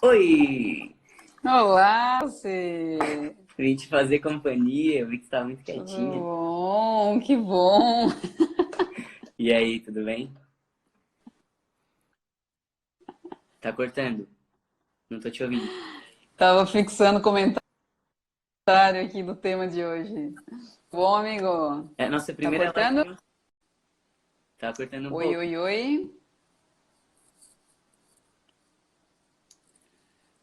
Oi! Olá, você! Vim te fazer companhia, eu vi que você tá muito Tudo quietinha. bom? Que bom! E aí, tudo bem? Tá cortando? Não tô te ouvindo. Tava fixando o comentário aqui do tema de hoje. Bom, amigo? É a nossa Tá primeira live cortando? juntos. Tá cortando um Oi, pouco. oi, oi.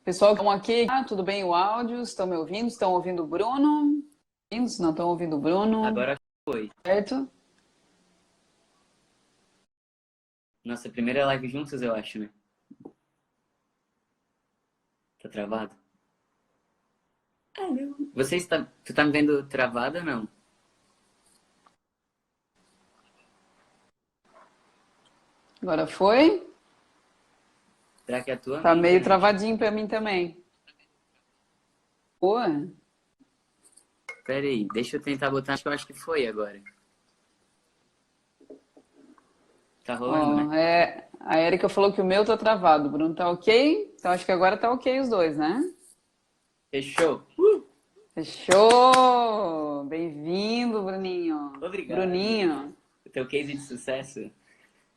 Pessoal, estão aqui. Tudo bem o áudio? Estão me ouvindo? Estão ouvindo o Bruno? Se não estão ouvindo o Bruno, Agora foi. certo? Nossa primeira live juntos, eu acho, né? Tá travado? Ah, não. Tu tá me vendo travada ou não? Agora foi? Será que é a tua ou a Tá minha meio internet? travadinho pra mim também. Boa. Pera aí, deixa eu tentar botar. Acho que foi agora. Tá rolando, né? Ó, a Erika falou que o meu tá travado. O Bruno tá ok? Então acho que agora tá ok os dois, né? Fechou. Fechou! Bem-vindo, Bruninho. Obrigado. Bruninho, O teu case de sucesso?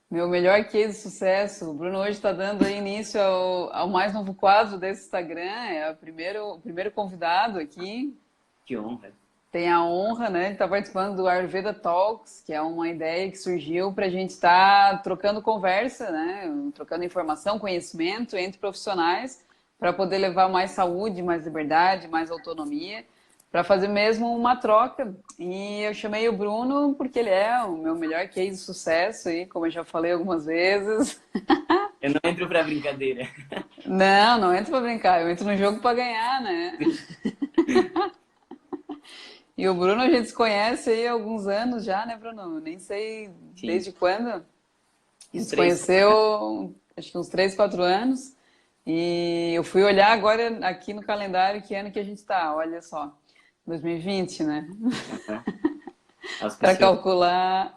meu melhor case de sucesso. O Bruno hoje está dando aí início ao mais novo quadro desse Instagram. É o primeiro convidado aqui. Que honra. Tem a honra, né, de estar participando do Ayurveda Talks, que é uma ideia que surgiu para a gente estar trocando conversa, né, trocando informação, conhecimento entre profissionais, para poder levar mais saúde, mais liberdade, mais autonomia, para fazer mesmo uma troca. E eu chamei o Bruno porque ele é o meu melhor case de sucesso, e como eu já falei algumas vezes. Eu não entro pra brincadeira. Não, não entro para brincar, eu entro no jogo para ganhar, né? E o Bruno a gente se conhece aí há alguns anos já, né, Bruno? Nem sei Sim. desde quando. A Uns gente se três. conheceu, acho que uns 3, 4 anos. E eu fui olhar agora aqui no calendário que ano que a gente tá. Olha só, 2020, né? Aham. Auspiciou.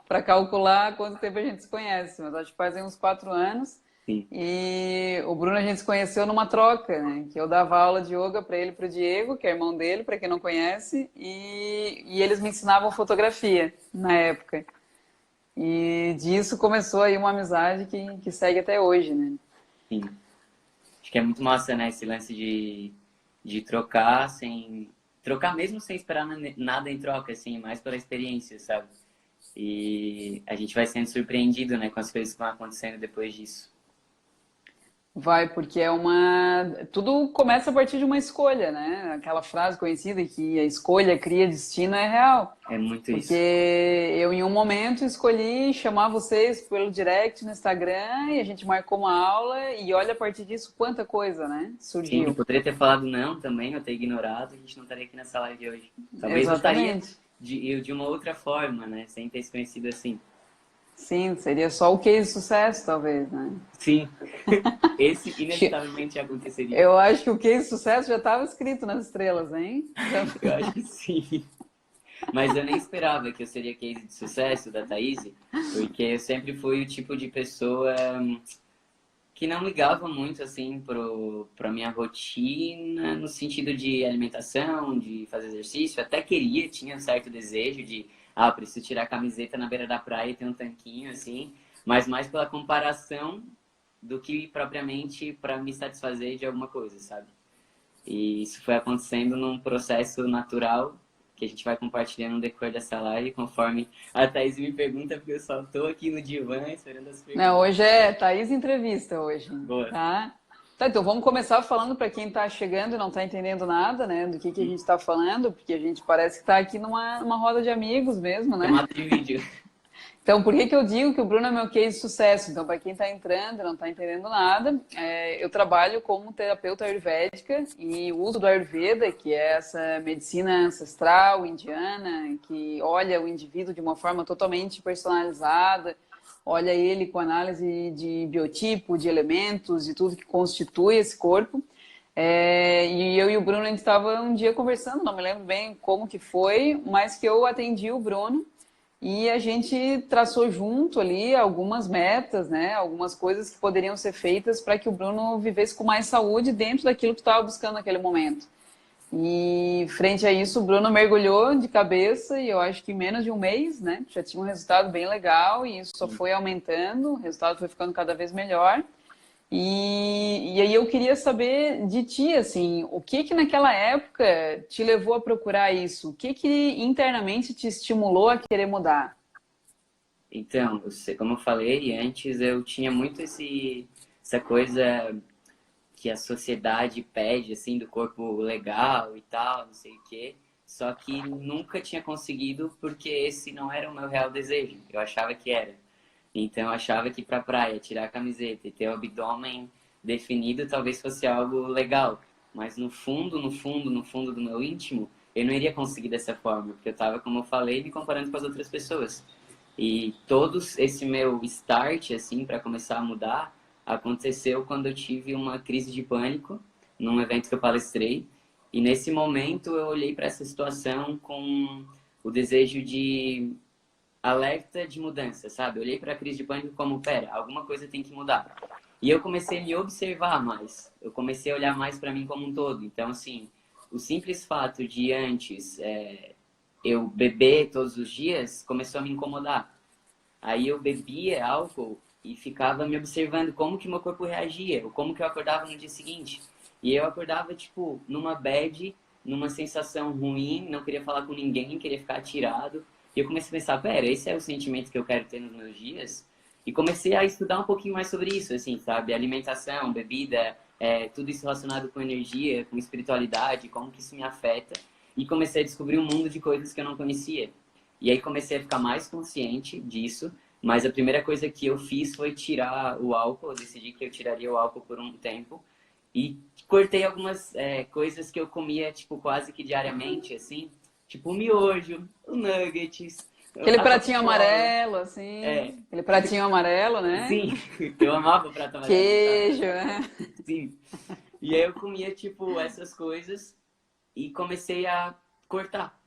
Para calcular quanto tempo a gente se conhece. Mas acho que fazem uns 4 anos. Sim. E o Bruno a gente se conheceu numa troca, né? Que eu dava aula de yoga para ele e para o Diego, que é irmão dele, para quem não conhece, e eles me ensinavam fotografia na época. E disso começou aí uma amizade que segue até hoje, né? Sim. Acho que é muito massa, né? Esse lance de trocar sem. Trocar mesmo sem esperar nada em troca, assim, mais pela experiência, sabe? E a gente vai sendo surpreendido, né, com as coisas que vão acontecendo depois disso. Vai, porque é uma. Tudo começa a partir de uma escolha, né? Aquela frase conhecida que a escolha cria destino é real. É muito Porque isso. eu, em um momento, escolhi chamar vocês pelo direct no Instagram e a gente marcou uma aula e olha a partir disso quanta coisa, né? Sim, eu Surgiu. poderia ter falado não também, eu ter ignorado, a gente não estaria aqui nessa live hoje. Talvez eu estaria Exatamente. de uma outra forma, né? Sem ter se conhecido assim. Sim, seria só o case de sucesso, talvez, né? Sim, esse inevitavelmente aconteceria. Eu acho que o case de sucesso já estava escrito nas estrelas, hein? Já... Eu acho que sim. Mas eu nem esperava que eu seria case de sucesso da Thaís, porque eu sempre fui o tipo de pessoa que não ligava muito assim pra minha rotina no sentido de alimentação, de fazer exercício. Até queria, tinha um certo desejo de, preciso tirar a camiseta na beira da praia e ter um tanquinho assim, mas mais pela comparação do que propriamente para me satisfazer de alguma coisa, sabe? E isso foi acontecendo num processo natural que a gente vai compartilhando no decorrer dessa live, conforme a Thaís me pergunta, porque eu só tô aqui no divã esperando as Não, perguntas. hoje é Thaís Entrevista hoje, Boa. tá? Tá, então vamos começar falando para quem está chegando e não está entendendo nada, né, do que a gente está falando, porque a gente parece que está aqui numa roda de amigos mesmo, né? Chamada de vídeo. Então, por que que eu digo que o Bruno é meu case de sucesso? Então, para quem está entrando e não está entendendo nada, eu trabalho como terapeuta ayurvédica e o uso do Ayurveda, que é essa medicina ancestral indiana, que olha o indivíduo de uma forma totalmente personalizada, olha ele com análise de biotipo, de elementos, de tudo que constitui esse corpo. E eu e o Bruno, a gente estava um dia conversando, não me lembro bem como que foi, mas que eu atendi o Bruno e a gente traçou junto ali algumas metas, né? Algumas coisas que poderiam ser feitas para que o Bruno vivesse com mais saúde dentro daquilo que estava buscando naquele momento. E frente a isso, o Bruno mergulhou de cabeça e eu acho que em menos de um mês, né? Já tinha um resultado bem legal e isso só foi aumentando, o resultado foi ficando cada vez melhor. E aí eu queria saber de ti, assim, o que que naquela época te levou a procurar isso? O que que internamente te estimulou a querer mudar? Então, como eu falei antes, eu tinha muito essa coisa que a sociedade pede, assim, do corpo legal e tal, não sei o quê. Só que nunca tinha conseguido porque esse não era o meu real desejo. Eu achava que era. Então, eu achava que ir pra praia, tirar a camiseta e ter o abdômen definido talvez fosse algo legal. Mas no fundo, no fundo, no fundo do meu íntimo, eu não iria conseguir dessa forma. Porque eu tava, como eu falei, me comparando com as outras pessoas. E todos esse meu start, assim, para começar a mudar, aconteceu quando eu tive uma crise de pânico num evento que eu palestrei. E nesse momento eu olhei para essa situação com o desejo de alerta de mudança, sabe? Eu olhei para a crise de pânico como, pera, alguma coisa tem que mudar. E eu comecei a me observar mais. Eu comecei a olhar mais para mim como um todo. Então, assim, o simples fato de antes eu beber todos os dias começou a me incomodar. Aí eu bebia álcool e ficava me observando como que meu corpo reagia, ou como que eu acordava no dia seguinte. E eu acordava, tipo, numa bad, numa sensação ruim, não queria falar com ninguém, queria ficar atirado. E eu comecei a pensar, pera, esse é o sentimento que eu quero ter nos meus dias? E comecei a estudar um pouquinho mais sobre isso, assim, sabe? Alimentação, bebida, tudo isso relacionado com energia, com espiritualidade, como que isso me afeta. E comecei a descobrir um mundo de coisas que eu não conhecia. E aí comecei a ficar mais consciente disso, mas a primeira coisa que eu fiz foi tirar o álcool, eu decidi que eu tiraria o álcool por um tempo e cortei algumas coisas que eu comia, tipo, quase que diariamente, assim, tipo o miojo, o nuggets, Aquele a pratinho Coca-Cola. amarelo, assim, aquele pratinho amarelo, né? Sim, eu amava o prato amarelo, gostava. Queijo, né? Sim. E aí eu comia, tipo, essas coisas e comecei a cortar.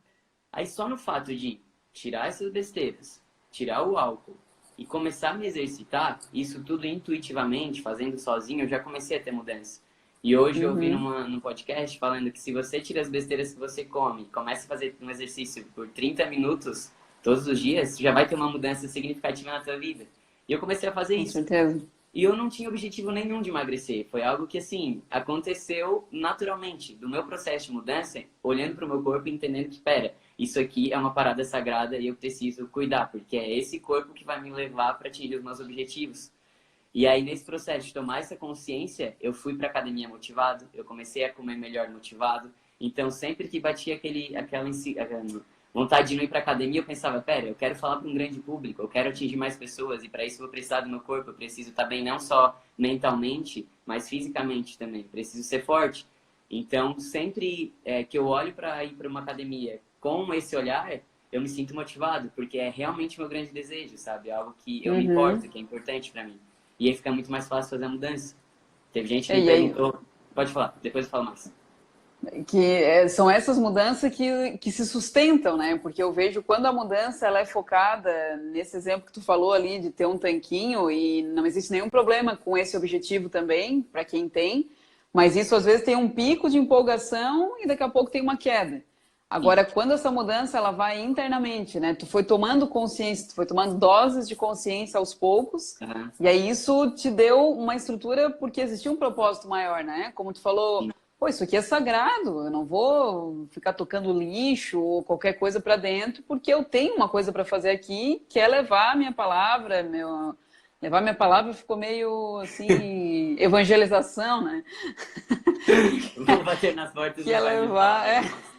Aí só no fato de tirar essas besteiras, tirar o álcool e começar a me exercitar, isso tudo intuitivamente, fazendo sozinho, eu já comecei a ter mudança. E hoje eu vi Uhum. num podcast falando que se você tira as besteiras que você come, começa a fazer um exercício por 30 minutos todos os dias, já vai ter uma mudança significativa na sua vida. E eu comecei a fazer Com isso. certeza. E eu não tinha objetivo nenhum de emagrecer. Foi algo que, assim, aconteceu naturalmente. Do meu processo de mudança, olhando para o meu corpo e entendendo que, pera, isso aqui é uma parada sagrada e eu preciso cuidar, porque é esse corpo que vai me levar para atingir os meus objetivos. E aí, nesse processo de tomar essa consciência, eu fui para academia motivado, eu comecei a comer melhor motivado. Então, sempre que batia aquela vontade de não ir para academia, eu pensava, pera, eu quero falar para um grande público, eu quero atingir mais pessoas e para isso eu vou precisar do meu corpo, eu preciso estar bem não só mentalmente, mas fisicamente também. Preciso ser forte. Então, sempre que eu olho para ir para uma academia com esse olhar, eu me sinto motivado, porque é realmente meu grande desejo, sabe? É algo que eu me importo, Uhum. que é importante para mim. E aí fica muito mais fácil fazer a mudança. Teve gente que me E aí, perguntou, pode falar, depois eu falo mais. são essas mudanças que se sustentam, né? Porque eu vejo quando a mudança ela é focada nesse exemplo que tu falou ali de ter um tanquinho e não existe nenhum problema com esse objetivo também, para quem tem, mas isso às vezes tem um pico de empolgação e daqui a pouco tem uma queda. Agora, Isso. quando essa mudança ela vai internamente, né? Tu foi tomando consciência, tu foi tomando doses de consciência aos poucos, Aham, e aí isso te deu uma estrutura porque existia um propósito maior, né? Como tu falou, sim. pô, isso aqui é sagrado, eu não vou ficar tocando lixo ou qualquer coisa para dentro, porque eu tenho uma coisa para fazer aqui, que é levar a minha palavra, levar minha palavra ficou meio assim, evangelização, né? Vou bater nas portas Que do é bairro e levar, falar de Deus.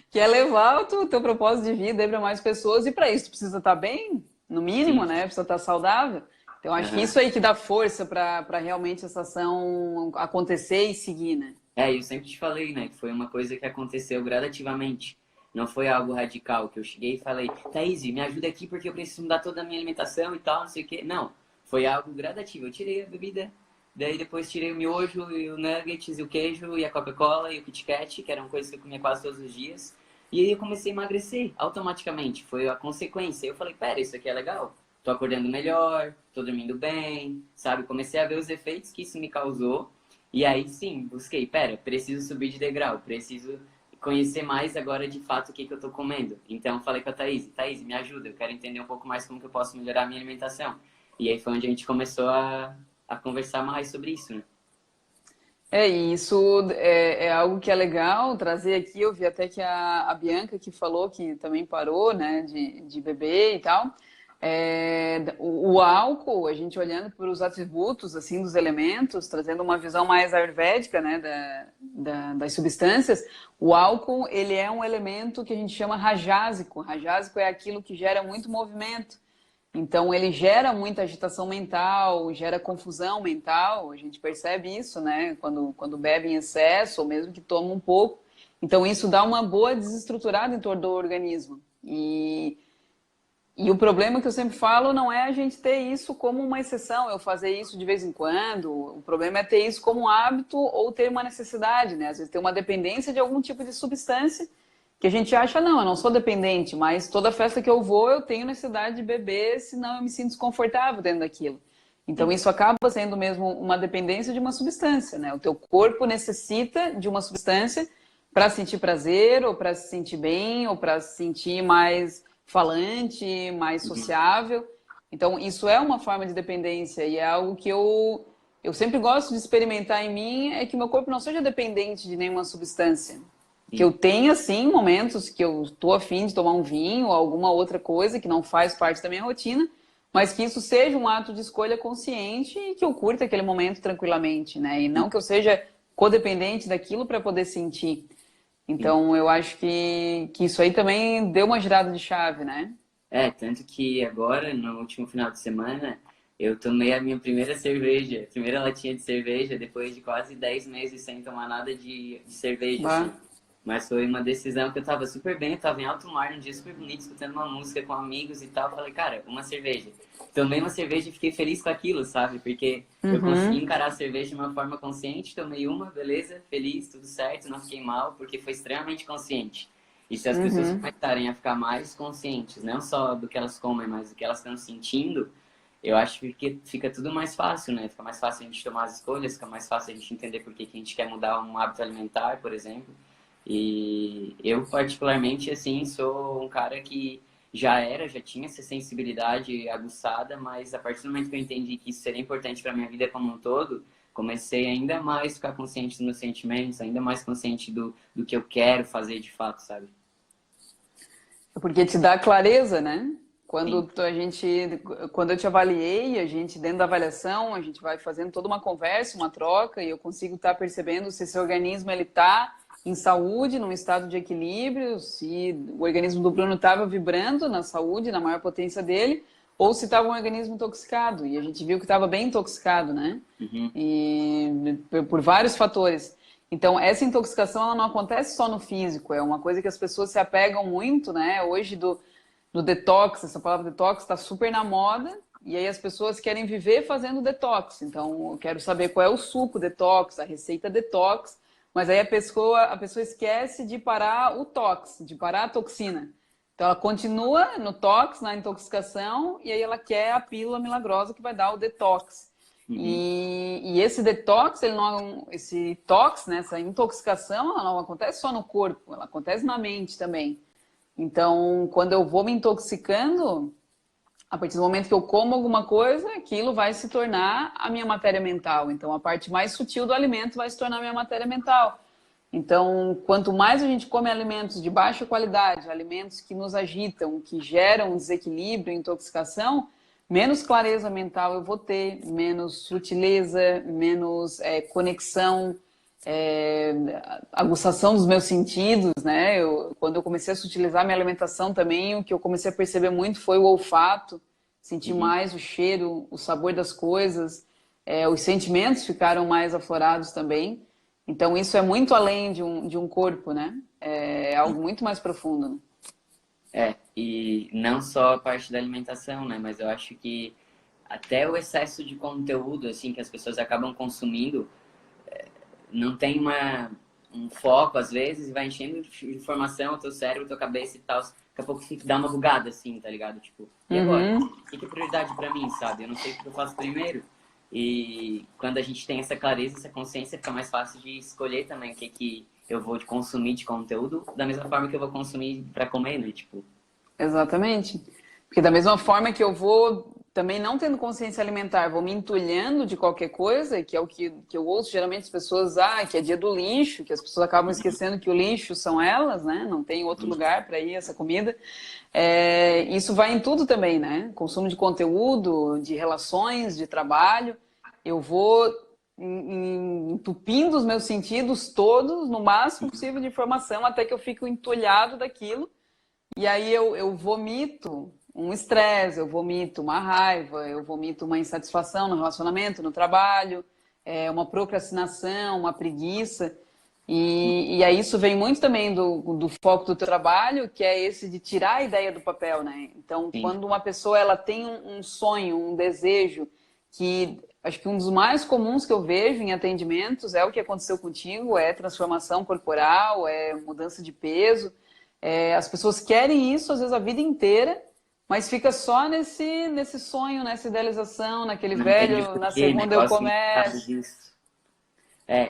que é levar o teu propósito de vida para mais pessoas, e para isso tu precisa estar bem, no mínimo, Sim. né? Precisa estar saudável. Então, acho que Aham. isso aí que dá força para realmente essa ação acontecer e seguir, né? Eu sempre te falei, né, que foi uma coisa que aconteceu gradativamente. Não foi algo radical, que eu cheguei e falei, Thaís, me ajuda aqui porque eu preciso mudar toda a minha alimentação e tal, não sei o quê. Não, foi algo gradativo. Eu tirei a bebida, daí depois tirei o miojo e o nuggets e o queijo e a Coca-Cola e o Kit Kat, que eram coisas que eu comia quase todos os dias. E aí eu comecei a emagrecer automaticamente, foi a consequência. Eu falei, pera, isso aqui é legal. Tô acordando melhor, tô dormindo bem, sabe? Comecei a ver os efeitos que isso me causou. E aí sim, busquei, pera, preciso subir de degrau, preciso conhecer mais agora de fato o que que eu tô comendo. Então falei com a Thaís, Thaís, me ajuda, eu quero entender um pouco mais como que eu posso melhorar a minha alimentação. E aí foi onde a gente começou a conversar mais sobre isso, né? E isso é algo que é legal trazer aqui. Eu vi até que a Bianca que falou que também parou, né, de beber e tal. O álcool, a gente olhando por os atributos assim dos elementos, trazendo uma visão mais ayurvédica, né, das substâncias, o álcool ele é um elemento que a gente chama rajásico. Rajásico é aquilo que gera muito movimento. Então, ele gera muita agitação mental, gera confusão mental. A gente percebe isso, né? Quando bebe em excesso, ou mesmo que toma um pouco. Então, isso dá uma boa desestruturada em torno do organismo. E o problema que eu sempre falo não é a gente ter isso como uma exceção, eu fazer isso de vez em quando. O problema é ter isso como um hábito ou ter uma necessidade, né? Às vezes ter uma dependência de algum tipo de substância que a gente acha, não, eu não sou dependente, mas toda festa que eu vou eu tenho necessidade de beber, senão eu me sinto desconfortável dentro daquilo. Então isso acaba sendo mesmo uma dependência de uma substância, né? O teu corpo necessita de uma substância para sentir prazer, ou para se sentir bem, ou para se sentir mais falante, mais sociável. Então, isso é uma forma de dependência e é algo que eu sempre gosto de experimentar em mim, é que meu corpo não seja dependente de nenhuma substância. Que eu tenha, sim, momentos que eu estou afim de tomar um vinho ou alguma outra coisa que não faz parte da minha rotina, mas que isso seja um ato de escolha consciente e que eu curta aquele momento tranquilamente, né? E não que eu seja codependente daquilo para poder sentir. Então, eu acho que isso aí também deu uma girada de chave, né? Tanto que agora, no último final de semana, eu tomei a minha primeira cerveja, primeira latinha de cerveja, depois de quase 10 meses sem tomar nada de cerveja, assim. Bah. Mas foi uma decisão que eu tava super bem, eu tava em alto mar, num dia super bonito, escutando uma música com amigos e tal. Eu falei, cara, uma cerveja. Tomei uma cerveja e fiquei feliz com aquilo, sabe? Porque eu consegui Uhum, encarar a cerveja de uma forma consciente, tomei uma, beleza, feliz, tudo certo, não fiquei mal, porque foi extremamente consciente. E se as pessoas uhum. começarem a ficar mais conscientes, não só do que elas comem, mas do que elas estão sentindo, eu acho que fica tudo mais fácil, né? Fica mais fácil a gente tomar as escolhas, fica mais fácil a gente entender por que que a gente quer mudar um hábito alimentar, por exemplo. E eu, particularmente, assim, sou um cara que já tinha essa sensibilidade aguçada, mas a partir do momento que eu entendi que isso seria importante para minha vida como um todo, comecei ainda mais a ficar consciente dos meus sentimentos, ainda mais consciente do que eu quero fazer de fato, sabe? Porque te dá clareza, né? Sim. Quando eu te avaliei, a gente, dentro da avaliação, a gente vai fazendo toda uma conversa, uma troca, e eu consigo estar percebendo se esse organismo ele está em saúde, num estado de equilíbrio, se o organismo do Bruno estava vibrando na saúde, na maior potência dele, ou se estava um organismo intoxicado. E a gente viu que estava bem intoxicado, né? Uhum. E por vários fatores. Então, essa intoxicação ela não acontece só no físico, é uma coisa que as pessoas se apegam muito, né? Hoje do detox, essa palavra detox está super na moda, e aí as pessoas querem viver fazendo detox. Então, eu quero saber qual é o suco detox, a receita detox, mas aí a pessoa esquece de parar o tox, de parar a toxina. Então, ela continua no tox, na intoxicação, e aí ela quer a pílula milagrosa que vai dar o detox. Uhum. E esse detox, esse tox, né, essa intoxicação, ela não acontece só no corpo, ela acontece na mente também. Então, quando eu vou me intoxicando, a partir do momento que eu como alguma coisa, aquilo vai se tornar a minha matéria mental. Então, a parte mais sutil do alimento vai se tornar a minha matéria mental. Então, quanto mais a gente come alimentos de baixa qualidade, alimentos que nos agitam, que geram desequilíbrio, intoxicação, menos clareza mental eu vou ter, menos sutileza, menos conexão, é, aguçação dos meus sentidos, né? Quando eu comecei a sutilizar minha alimentação também, o que eu comecei a perceber muito foi o olfato, sentir Uhum. mais o cheiro, o sabor das coisas, os sentimentos ficaram mais aflorados também. Então, isso é muito além de um corpo, né? É algo muito mais profundo. Né? E não só a parte da alimentação, né? Mas eu acho que até o excesso de conteúdo, assim, que as pessoas acabam consumindo, não tem uma um foco, às vezes, e vai enchendo de informação o teu cérebro, tua cabeça e tal. Daqui a pouco fica, dá uma bugada, assim, tá ligado? Tipo, e agora? O que é prioridade pra mim, sabe? Eu não sei o que eu faço primeiro. E quando a gente tem essa clareza, essa consciência, fica mais fácil de escolher também o que eu vou consumir de conteúdo, da mesma forma que eu vou consumir pra comer, né? Tipo... Exatamente. Porque da mesma forma que eu vou, também não tendo consciência alimentar, vou me entulhando de qualquer coisa, que é o que eu ouço geralmente as pessoas, que é dia do lixo, que as pessoas acabam esquecendo que o lixo são elas, né? Não tem outro lugar para ir essa comida. Isso vai em tudo também, né? Consumo de conteúdo, de relações, de trabalho. Eu vou entupindo os meus sentidos todos, no máximo possível de informação, até que eu fico entulhado daquilo. E aí eu vomito um estresse, eu vomito uma raiva, eu vomito uma insatisfação no relacionamento, no trabalho, uma procrastinação, uma preguiça. E aí isso vem muito também do foco do teu trabalho, que é esse de tirar a ideia do papel, né? Então, Sim. quando uma pessoa ela tem um sonho, um desejo, que acho que um dos mais comuns que eu vejo em atendimentos é o que aconteceu contigo, é transformação corporal, é mudança de peso. As pessoas querem isso, às vezes, a vida inteira, mas fica só nesse sonho, nessa idealização, naquele Não entende velho, por na quê, né? segunda Qual eu o significado começo. disso?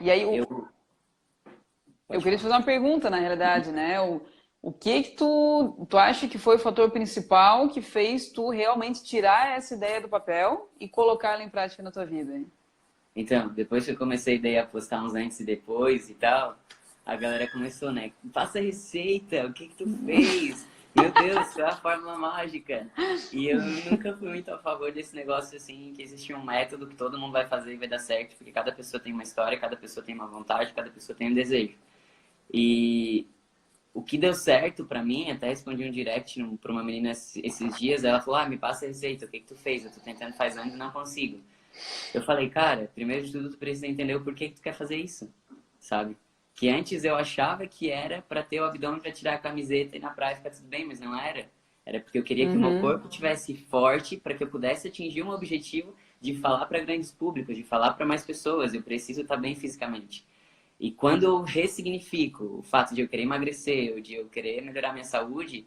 E aí, Eu... eu Pode queria te falar. fazer uma pergunta, na realidade, né? O que tu acha que foi o fator principal que fez tu realmente tirar essa ideia do papel e colocá-la em prática na tua vida? Hein? Então, depois que eu comecei daí a postar uns antes e depois e tal, a galera começou, né? Faça receita, o que que tu fez? Meu Deus, qual é a fórmula mágica? E eu nunca fui muito a favor desse negócio assim, que existia um método que todo mundo vai fazer e vai dar certo, porque cada pessoa tem uma história, cada pessoa tem uma vontade, cada pessoa tem um desejo. E o que deu certo pra mim, até respondi um direct pra uma menina esses dias, ela falou, me passa a receita, o que que tu fez? Eu tô tentando faz anos e não consigo. Eu falei, cara, primeiro de tudo tu precisa entender o porquê que tu quer fazer isso, sabe? Que antes eu achava que era pra ter o abdômen pra tirar a camiseta e na praia ficar tudo bem, mas não era. Era porque eu queria que o meu corpo tivesse forte para que eu pudesse atingir um objetivo de falar para grandes públicos, de falar para mais pessoas. Eu preciso estar bem fisicamente. E quando eu ressignifico o fato de eu querer emagrecer, ou de eu querer melhorar minha saúde,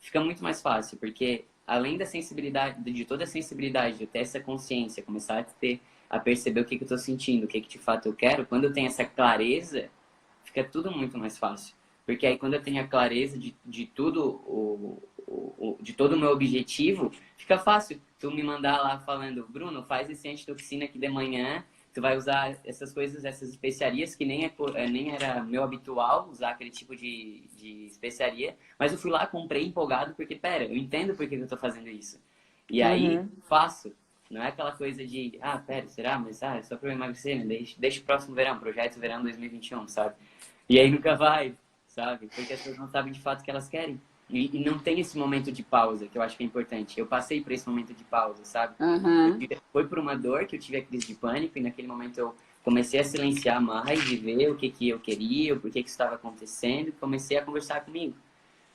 fica muito mais fácil, porque além da sensibilidade, de toda a sensibilidade, de eu ter essa consciência, começar a perceber o que eu estou sentindo, o que de fato eu quero, quando eu tenho essa clareza, fica tudo muito mais fácil. Porque aí quando eu tenho a clareza de tudo, de todo o meu objetivo, fica fácil tu me mandar lá falando, Bruno, faz esse antitoxina aqui de manhã, tu vai usar essas coisas, essas especiarias, que nem era meu habitual usar aquele tipo de especiaria, mas eu fui lá, comprei empolgado, porque, pera, eu entendo por que eu tô fazendo isso. E aí, faço. Não é aquela coisa de, pera, será? Mas, é só pra eu emagrecer, né? Deixa o próximo verão, projeto verão 2021, sabe? E aí nunca vai, sabe? Porque as pessoas não sabem de fato o que elas querem. E não tem esse momento de pausa, que eu acho que é importante. Eu passei por esse momento de pausa, sabe? Foi por uma dor que eu tive a crise de pânico, e naquele momento eu comecei a silenciar mais, de ver o que eu queria, o porquê que isso estava acontecendo, e comecei a conversar comigo.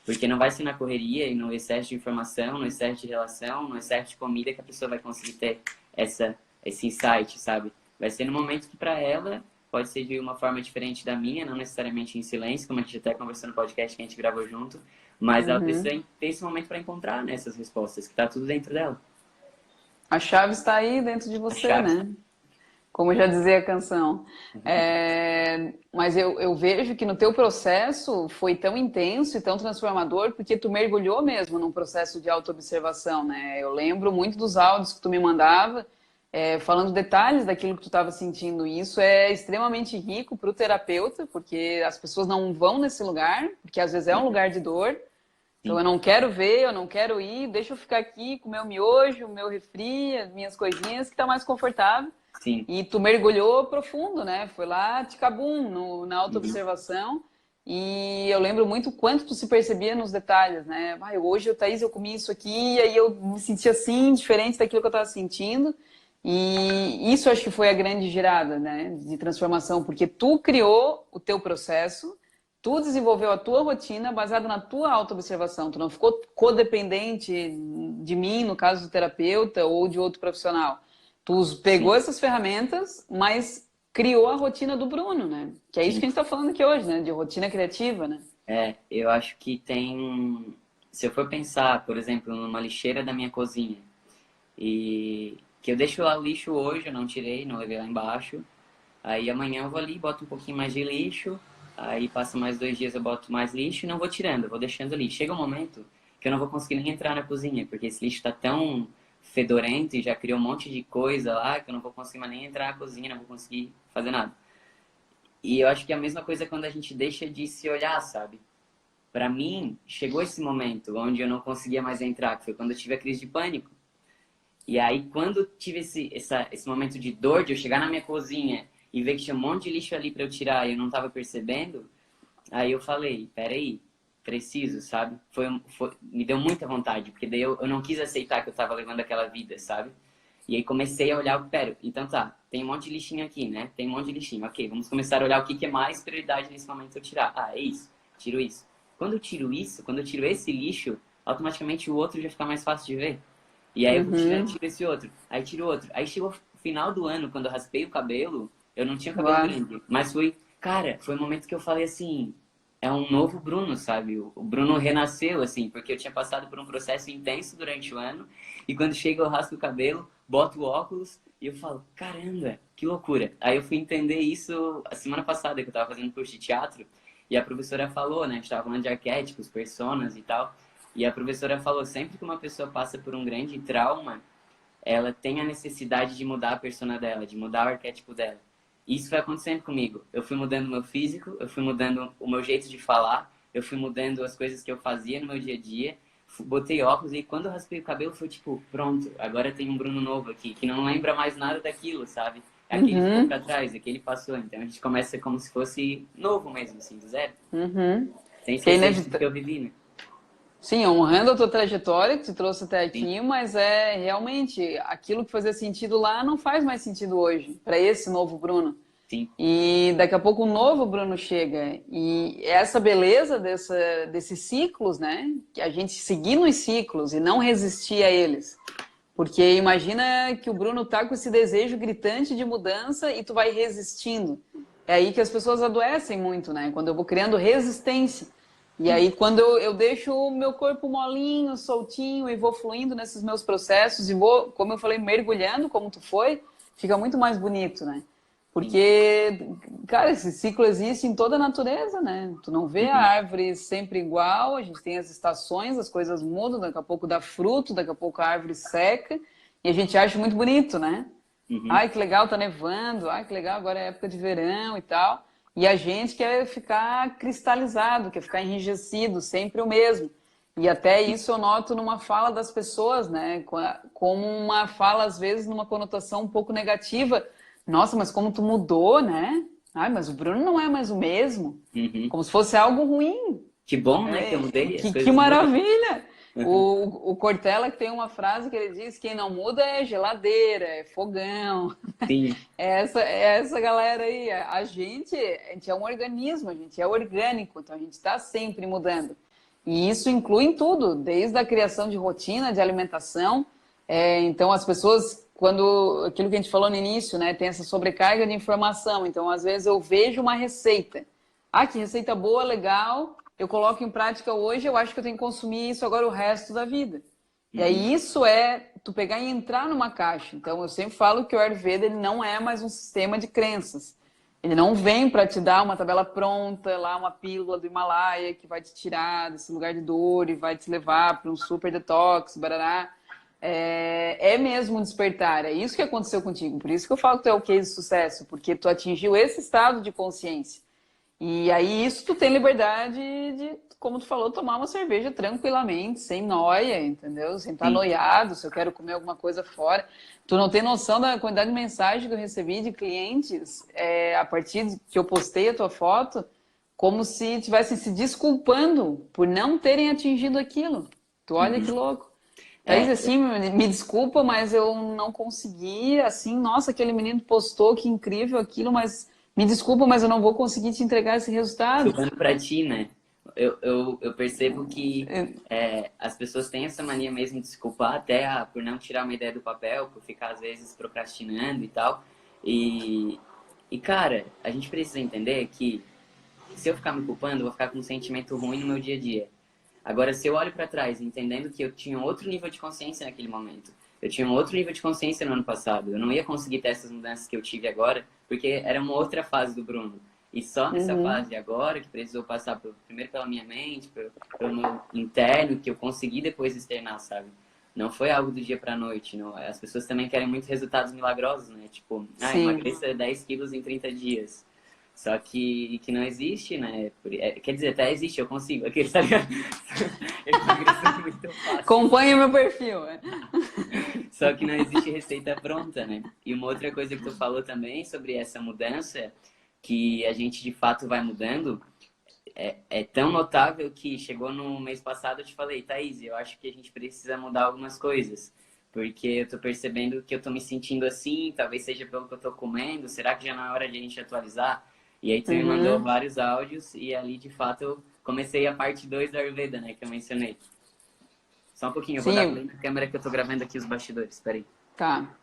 Porque não vai ser na correria e no excesso de informação, no excesso de relação, no excesso de comida que a pessoa vai conseguir ter esse insight, sabe? Vai ser no momento que para ela pode ser de uma forma diferente da minha, não necessariamente em silêncio, como a gente até conversou no podcast que a gente gravou junto, mas ela precisa ter esse momento para encontrar, né, essas respostas, que tá tudo dentro dela. A chave está aí dentro de você, né? Como já dizia a canção. Mas eu vejo que no teu processo foi tão intenso e tão transformador porque tu mergulhou mesmo num processo de autoobservação, né? Eu lembro muito dos áudios que tu me mandava, falando detalhes daquilo que tu estava sentindo. E isso é extremamente rico para o terapeuta, porque as pessoas não vão nesse lugar, porque às vezes é um lugar de dor. Então eu não quero ver, eu não quero ir, deixa eu ficar aqui com o meu miojo, o meu refri, as minhas coisinhas, que tá mais confortável. Sim. E tu mergulhou profundo, né? Foi lá, ticabum, na autoobservação. E eu lembro muito quanto tu se percebia nos detalhes, né? Hoje, Thaís, eu comi isso aqui, e aí eu me senti assim, diferente daquilo que eu estava sentindo. E isso acho que foi a grande girada, né? De transformação, porque tu criou o teu processo, tu desenvolveu a tua rotina baseada na tua autoobservação. Tu não ficou codependente de mim, no caso do terapeuta, ou de outro profissional. Tu pegou essas ferramentas, mas criou a rotina do Bruno, né? Que é isso Sim. que a gente tá falando aqui hoje, né? De rotina criativa, né? Eu acho que tem. Se eu for pensar, por exemplo, numa lixeira da minha cozinha, e que eu deixo lá o lixo hoje, eu não tirei, não levei lá embaixo. Aí amanhã eu vou ali, boto um pouquinho mais de lixo, aí passa mais 2 dias eu boto mais lixo e não vou tirando, eu vou deixando ali. Chega um momento que eu não vou conseguir nem entrar na cozinha, porque esse lixo tá tão fedorento e já criou um monte de coisa lá que eu não vou conseguir mais nem entrar na cozinha, não vou conseguir fazer nada. E eu acho que é a mesma coisa quando a gente deixa de se olhar, sabe? Pra mim, chegou esse momento onde eu não conseguia mais entrar, que foi quando eu tive a crise de pânico. E aí, quando tive esse momento de dor, de eu chegar na minha cozinha e ver que tinha um monte de lixo ali para eu tirar e eu não tava percebendo, aí eu falei, peraí, preciso, sabe? Me deu muita vontade, porque daí eu não quis aceitar que eu tava levando aquela vida, sabe? E aí comecei a olhar, pera, então tá, tem um monte de lixinho aqui, né? Tem um monte de lixinho, ok, vamos começar a olhar o que é mais prioridade nesse momento eu tirar. Ah, é isso, tiro isso. Quando eu tiro isso, quando eu tiro esse lixo, automaticamente o outro já fica mais fácil de ver. E aí eu vou tirando, Uhum. tiro esse outro. Aí tiro outro. Aí chegou o final do ano, quando eu raspei o cabelo, eu não tinha cabelo Uau. grande. Mas foi um momento que eu falei assim, é um novo Bruno, sabe? O Bruno renasceu, assim, porque eu tinha passado por um processo intenso durante o ano. E quando chega eu raspo o cabelo, boto o óculos e eu falo, caramba, que loucura. Aí eu fui entender isso a semana passada, que eu tava fazendo curso de teatro. E a professora falou, né? A gente tava falando de arquétipos, personas e tal. E a professora falou, sempre que uma pessoa passa por um grande trauma, ela tem a necessidade de mudar a persona dela, de mudar o arquétipo dela. E isso foi acontecendo comigo. Eu fui mudando o meu físico, eu fui mudando o meu jeito de falar, eu fui mudando as coisas que eu fazia no meu dia a dia, botei óculos e quando eu raspei o cabelo foi tipo, pronto, agora tem um Bruno novo aqui, que não lembra mais nada daquilo, sabe? Aquele ficou Uhum. pra trás, aquele passou. Então a gente começa como se fosse novo mesmo, assim, do zero. Uhum. Sem Que é esquecer de tudo que inevitável. eu vivi, né? Sim, honrando a tua trajetória que te trouxe até Sim, aqui, mas é realmente aquilo que fazia sentido lá não faz mais sentido hoje, para esse novo Bruno. sim. E daqui a pouco um novo Bruno chega. E essa beleza desses ciclos, né? Que a gente seguir nos ciclos e não resistir a eles. Porque imagina que o Bruno tá com esse desejo gritante de mudança e tu vai resistindo. É aí que as pessoas adoecem muito, né? Quando eu vou criando resistência. E Sim. aí, quando eu deixo o meu corpo molinho, soltinho e vou fluindo nesses meus processos e vou, como eu falei, mergulhando como tu foi, fica muito mais bonito, né? Sim. Porque, cara, esse ciclo existe em toda a natureza, né? Tu não vê a Uhum. árvore sempre igual, a gente tem as estações, as coisas mudam, daqui a pouco dá fruto, daqui a pouco a árvore seca, e a gente acha muito bonito, né? Uhum. Ai, que legal, tá nevando, ai, que legal, agora é época de verão e tal. E a gente quer ficar cristalizado, quer ficar enrijecido, sempre o mesmo. E até isso eu noto numa fala das pessoas, né? Como uma fala, às vezes, numa conotação um pouco negativa. Nossa, mas como tu mudou, né? Ai, mas o Bruno não é mais o mesmo. Uhum. Como se fosse algo ruim. Que bom, né, que eu É, mudei, as que coisas mudam. maravilha! Uhum. O Cortella que tem uma frase que ele diz: quem não muda é geladeira, é fogão. Sim. É essa galera aí. A gente é um organismo, a gente é orgânico, então a gente está sempre mudando. E isso inclui em tudo, desde a criação de rotina, de alimentação. Então, as pessoas, quando aquilo que a gente falou no início, né, tem essa sobrecarga de informação. Então, às vezes, eu vejo uma receita. Ah, que receita boa, legal. Eu coloco em prática hoje, eu acho que eu tenho que consumir isso agora o resto da vida. E Uhum. aí isso é tu pegar e entrar numa caixa. Então eu sempre falo que o Ayurveda ele não é mais um sistema de crenças. Ele não vem para te dar uma tabela pronta, lá uma pílula do Himalaia que vai te tirar desse lugar de dor e vai te levar para um super detox, barará. É mesmo um despertar, é isso que aconteceu contigo. Por isso que eu falo que tu é o case de sucesso, porque tu atingiu esse estado de consciência. E aí isso tu tem liberdade de, como tu falou, tomar uma cerveja tranquilamente, sem noia, entendeu? Sem estar Sim. noiado, se eu quero comer alguma coisa fora. Tu não tem noção da quantidade de mensagem que eu recebi de clientes a partir de que eu postei a tua foto, como se estivessem se desculpando por não terem atingido aquilo. Tu olha que Uhum. louco. Thaís, É, assim, me desculpa, mas eu não consegui, assim, nossa, aquele menino postou, que incrível aquilo, mas me desculpa, mas eu não vou conseguir te entregar esse resultado. jogando pra ti, né? Eu percebo que as pessoas têm essa mania mesmo de se culpar até por não tirar uma ideia do papel, por ficar às vezes procrastinando e tal. E E, cara, a gente precisa entender que se eu ficar me culpando, eu vou ficar com um sentimento ruim no meu dia a dia. Agora, se eu olho para trás, entendendo que eu tinha um outro nível de consciência naquele momento, eu tinha um outro nível de consciência no ano passado, eu não ia conseguir ter essas mudanças que eu tive agora, porque era uma outra fase do Bruno. E só nessa fase agora, que precisou passar primeiro pela minha mente, pelo meu interno, que eu consegui depois externar, sabe? Não foi algo do dia pra noite. Não. As pessoas também querem muito resultados milagrosos, né? Tipo, Sim. emagreça 10 quilos em 30 dias. Só que não existe, né? Quer dizer, até existe, eu consigo. Aquele, tá ligado? Eu emagreço muito fácil. Acompanha meu perfil. Só que não existe receita pronta, né? E uma outra coisa que tu falou também sobre essa mudança, que a gente de fato vai mudando, é tão notável que chegou no mês passado, eu te falei, Thaís, eu acho que a gente precisa mudar algumas coisas. Porque eu tô percebendo que eu tô me sentindo assim, talvez seja pelo que eu tô comendo, será que já não é hora de a gente atualizar? E aí tu me mandou vários áudios e ali de fato eu comecei a parte 2 da Ayurveda, né, que eu mencionei. Só um pouquinho, eu vou dar Sim, play na câmera que eu tô gravando aqui os bastidores, peraí. tá.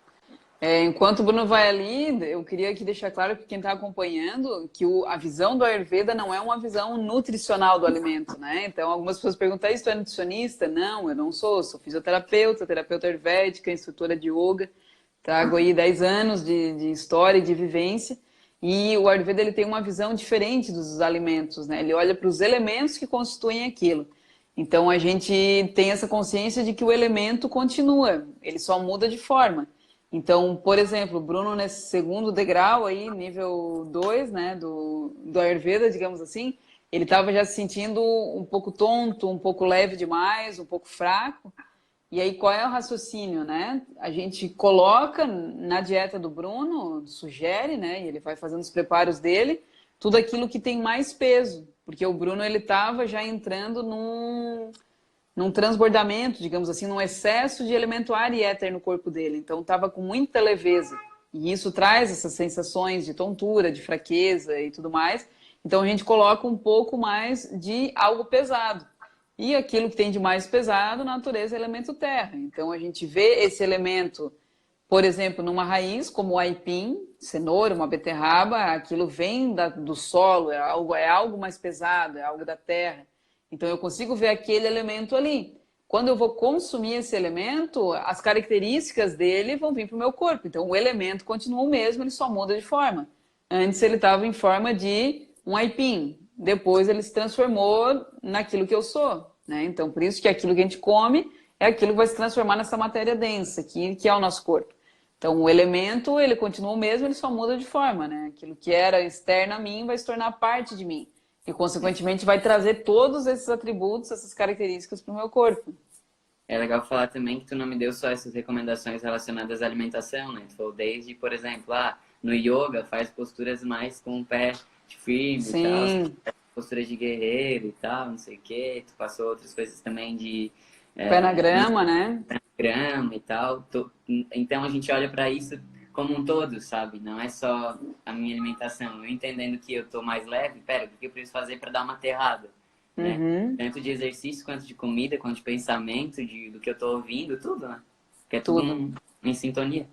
Enquanto o Bruno vai ali, eu queria aqui deixar claro para quem está acompanhando que a visão do Ayurveda não é uma visão nutricional do alimento, né? Então, algumas pessoas perguntam, isso é nutricionista? Não, eu não sou fisioterapeuta, terapeuta ayurvédica, instrutora de yoga, trago aí 10 anos de história e de vivência, e o Ayurveda ele tem uma visão diferente dos alimentos, né? Ele olha para os elementos que constituem aquilo. Então, a gente tem essa consciência de que o elemento continua, ele só muda de forma. Então, por exemplo, o Bruno nesse segundo degrau aí, nível 2, né, do Ayurveda, digamos assim, ele estava já se sentindo um pouco tonto, um pouco leve demais, um pouco fraco. E aí, qual é o raciocínio, né? A gente coloca na dieta do Bruno, sugere, né, e ele vai fazendo os preparos dele, tudo aquilo que tem mais peso, porque o Bruno ele estava já entrando num transbordamento, digamos assim, num excesso de elemento ar e éter no corpo dele. Então estava com muita leveza. E isso traz essas sensações de tontura, de fraqueza e tudo mais. Então a gente coloca um pouco mais de algo pesado. E aquilo que tem de mais pesado, na natureza, é elemento terra. Então a gente vê esse elemento, por exemplo, numa raiz como o aipim, cenoura, uma beterraba, aquilo vem do solo, é algo mais pesado, é algo da terra. Então eu consigo ver aquele elemento ali. Quando eu vou consumir esse elemento, as características dele vão vir para o meu corpo. Então o elemento continua o mesmo, ele só muda de forma. Antes ele estava em forma de um aipim, depois ele se transformou naquilo que eu sou, né? Então por isso que aquilo que a gente come é aquilo que vai se transformar nessa matéria densa, que é o nosso corpo. Então o elemento ele continua o mesmo, ele só muda de forma, né? Aquilo que era externo a mim vai se tornar parte de mim. E, consequentemente, vai trazer todos esses atributos, essas características para o meu corpo. É legal falar também que tu não me deu só essas recomendações relacionadas à alimentação, né? Tu falou desde, por exemplo, no yoga faz posturas mais com o pé firme e tal, Sim, posturas de guerreiro e tal, não sei o quê. Tu passou outras coisas também de pé na grama, né? grama e tal. Então a gente olha para isso como um todo, sabe? Não é só a minha alimentação. Eu entendendo que eu tô mais leve, pera, o que eu preciso fazer para dar uma aterrada, né? Tanto de exercício, quanto de comida, quanto de pensamento, do que eu tô ouvindo, tudo, né? Porque é tudo Tudo. em sintonia.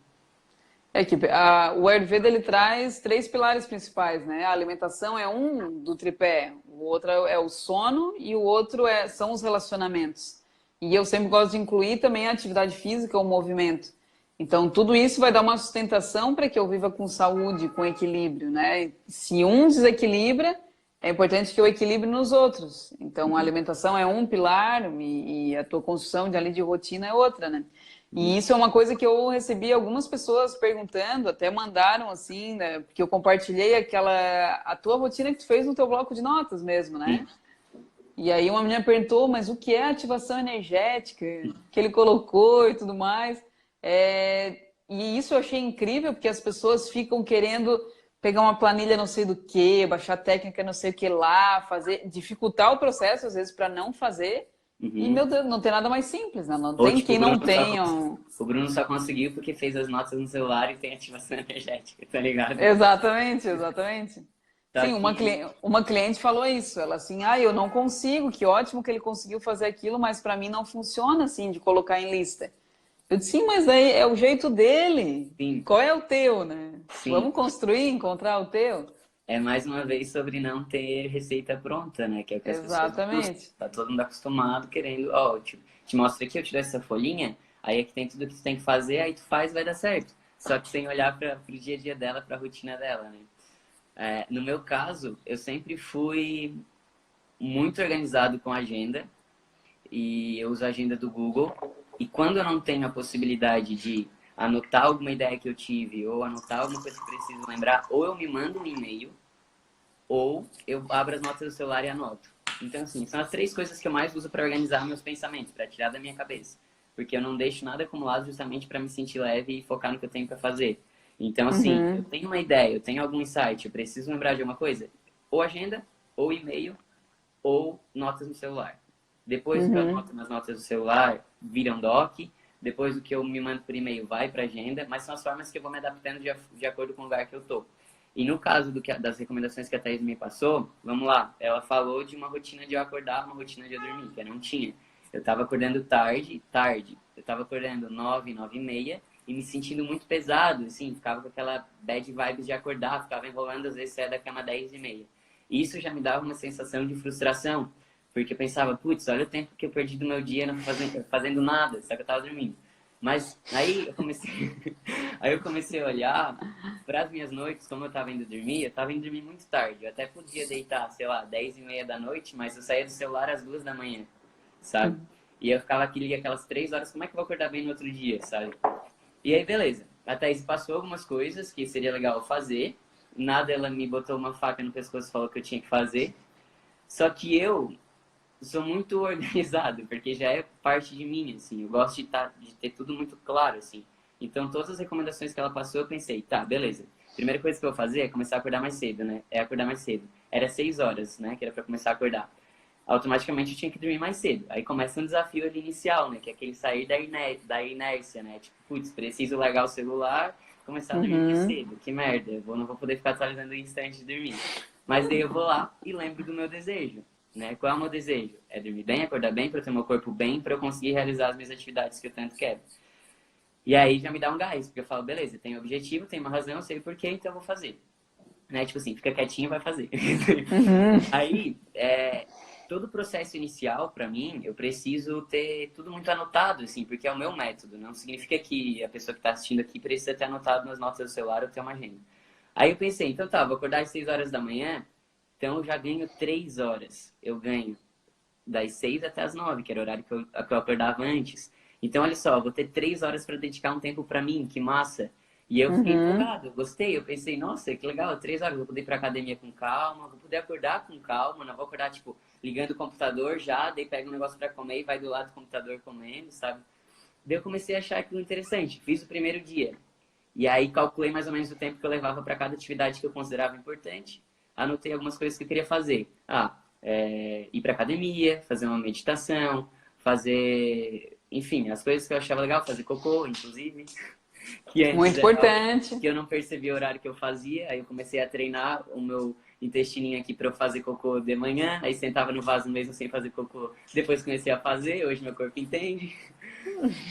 O Ayurveda ele traz três pilares principais, né? A alimentação é um do tripé, o outro é o sono e o outro são os relacionamentos. E eu sempre gosto de incluir também a atividade física, o movimento. Então, tudo isso vai dar uma sustentação para que eu viva com saúde, com equilíbrio, né? Se um desequilibra, é importante que eu equilibre nos outros. Então, a alimentação é um pilar e a tua construção de rotina é outra, né? E isso é uma coisa que eu recebi algumas pessoas perguntando, até mandaram assim, né? Porque eu compartilhei a tua rotina que tu fez no teu bloco de notas mesmo, né? E aí uma menina perguntou, mas o que é ativação energética que ele colocou e tudo mais? E isso eu achei incrível, porque as pessoas ficam querendo pegar uma planilha não sei do que, baixar técnica não sei o que lá, fazer, dificultar o processo às vezes para não fazer. E, meu Deus, não tem nada mais simples, né? Não Ou tem tipo, quem não tenha. O Bruno só conseguiu porque fez as notas no celular e tem ativação energética, tá ligado? Exatamente, exatamente. Tá Sim, aqui. uma cliente falou isso. Ela assim, eu não consigo, que ótimo que ele conseguiu fazer aquilo, mas para mim não funciona assim de colocar em lista. Eu disse, sim, mas daí é o jeito dele. Sim, Qual é o teu, né? sim. Vamos construir, encontrar o teu? É mais uma vez sobre não ter receita pronta, né? Que é o que as pessoas não buscam. Exatamente. Tá todo mundo acostumado querendo, ó, te mostro aqui, eu te dou essa folhinha, aí aqui tem tudo que tu tem que fazer, aí tu faz, vai dar certo. Só que sem olhar para o dia a dia dela, para a rotina dela, né? No meu caso, eu sempre fui muito organizado com a agenda e eu uso a agenda do Google. E quando eu não tenho a possibilidade de anotar alguma ideia que eu tive ou anotar alguma coisa que eu preciso lembrar, ou eu me mando um e-mail ou eu abro as notas do celular e anoto. Então, assim, são as três coisas que eu mais uso para organizar meus pensamentos, para tirar da minha cabeça. Porque eu não deixo nada acumulado justamente para me sentir leve e focar no que eu tenho para fazer. Então, assim, eu Uhum, tenho uma ideia, eu tenho algum insight, eu preciso lembrar de alguma coisa, ou agenda, ou e-mail, ou notas no celular. Depois do que eu uhum. anoto nas notas do celular, viram doc. Depois do que eu me mando por e-mail, vai para agenda. Mas são as formas que eu vou me adaptando de acordo com o lugar que eu tô. E no caso das recomendações que a Thaís me passou, vamos lá, ela falou de uma rotina de eu acordar, uma rotina de eu dormir, que eu não tinha. Eu estava acordando tarde. Eu estava acordando 9h, 9h30 e me sentindo muito pesado, assim, ficava com aquela bad vibes de acordar, ficava enrolando, às vezes saia da cama 10h30. E isso já me dava uma sensação de frustração, porque eu pensava, putz, olha o tempo que eu perdi do meu dia não fazendo nada, só que eu estava dormindo. Mas aí eu comecei a olhar para as minhas noites, como eu estava indo dormir, eu estava indo dormir muito tarde. Eu até podia deitar, sei lá, 10h30 da noite, mas eu saía do celular às 2h da manhã, sabe? E eu ficava aquelas 3 horas, como é que eu vou acordar bem no outro dia, sabe? E aí, beleza. A Thaís passou algumas coisas que seria legal fazer. Nada, ela me botou uma faca no pescoço e falou que eu tinha que fazer. Só que eu sou muito organizado, porque já é parte de mim, assim. Eu gosto de ter tudo muito claro, assim. Então, todas as recomendações que ela passou, eu pensei, tá, beleza. Primeira coisa que eu vou fazer é começar a acordar mais cedo, né? É acordar mais cedo. Era 6 horas, né? Que era pra começar a acordar. Automaticamente eu tinha que dormir mais cedo. Aí começa um desafio ali inicial, né? Que é aquele sair da inércia, né? Tipo, putz, preciso largar o celular, começar a dormir mais Uhum. cedo. Que merda, não vou poder ficar atualizando isso antes de dormir. Mas daí eu vou lá e lembro do meu desejo, né? Qual é o meu desejo? É dormir bem, acordar bem, para ter meu corpo bem, para eu conseguir realizar as minhas atividades que eu tanto quero. E aí já me dá um gás, porque eu falo, beleza, tem um objetivo, tem uma razão, eu sei o porquê, então eu vou fazer. Né? Tipo assim, fica quietinho, vai fazer. Uhum. Aí, todo o processo inicial, para mim, eu preciso ter tudo muito anotado, assim, porque é o meu método. Não significa que a pessoa que está assistindo aqui precisa ter anotado nas notas do celular ou ter uma agenda. Aí eu pensei, então tá, vou acordar às 6 horas da manhã, então eu já ganho 3 horas. Eu ganho das 6 até as 9, que era o horário que eu acordava antes. Então, olha só, vou ter 3 horas para dedicar um tempo para mim, que massa. E eu fiquei Uhum. empolgado, gostei. Eu pensei, nossa, que legal, 3 horas, vou poder ir pra academia com calma, vou poder acordar com calma, não vou acordar, tipo, ligando o computador já, daí pega um negócio para comer e vai do lado do computador comendo, sabe? Daí eu comecei a achar aquilo interessante. Fiz o primeiro dia. E aí calculei mais ou menos o tempo que eu levava para cada atividade que eu considerava importante. Anotei algumas coisas que eu queria fazer. Ir para academia, fazer uma meditação, fazer, enfim, as coisas que eu achava legal, fazer cocô, inclusive, que antes Muito era algo importante. que eu não percebia o horário que eu fazia. Aí eu comecei a treinar o meu intestininho aqui para eu fazer cocô de manhã, aí sentava no vaso mesmo sem fazer cocô. Depois comecei a fazer, hoje meu corpo entende.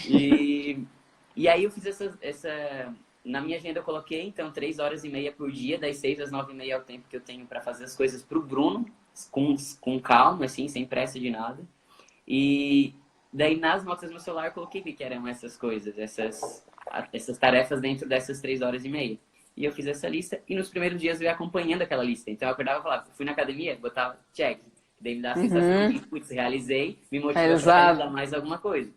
E, e aí eu fiz na minha agenda eu coloquei, então, 3h30 por dia, das 6 às 9h30 é o tempo que eu tenho para fazer as coisas pro Bruno, com calma, assim, sem pressa de nada. E daí nas notas do meu celular eu coloquei que eram essas coisas, essas tarefas dentro dessas 3h30. E eu fiz essa lista e nos primeiros dias eu ia acompanhando aquela lista. Então eu acordava e falava, fui na academia, botava check. Daí me dá a sensação Uhum. de, putz, realizei, me motiva para realizar Exato. mais alguma coisa.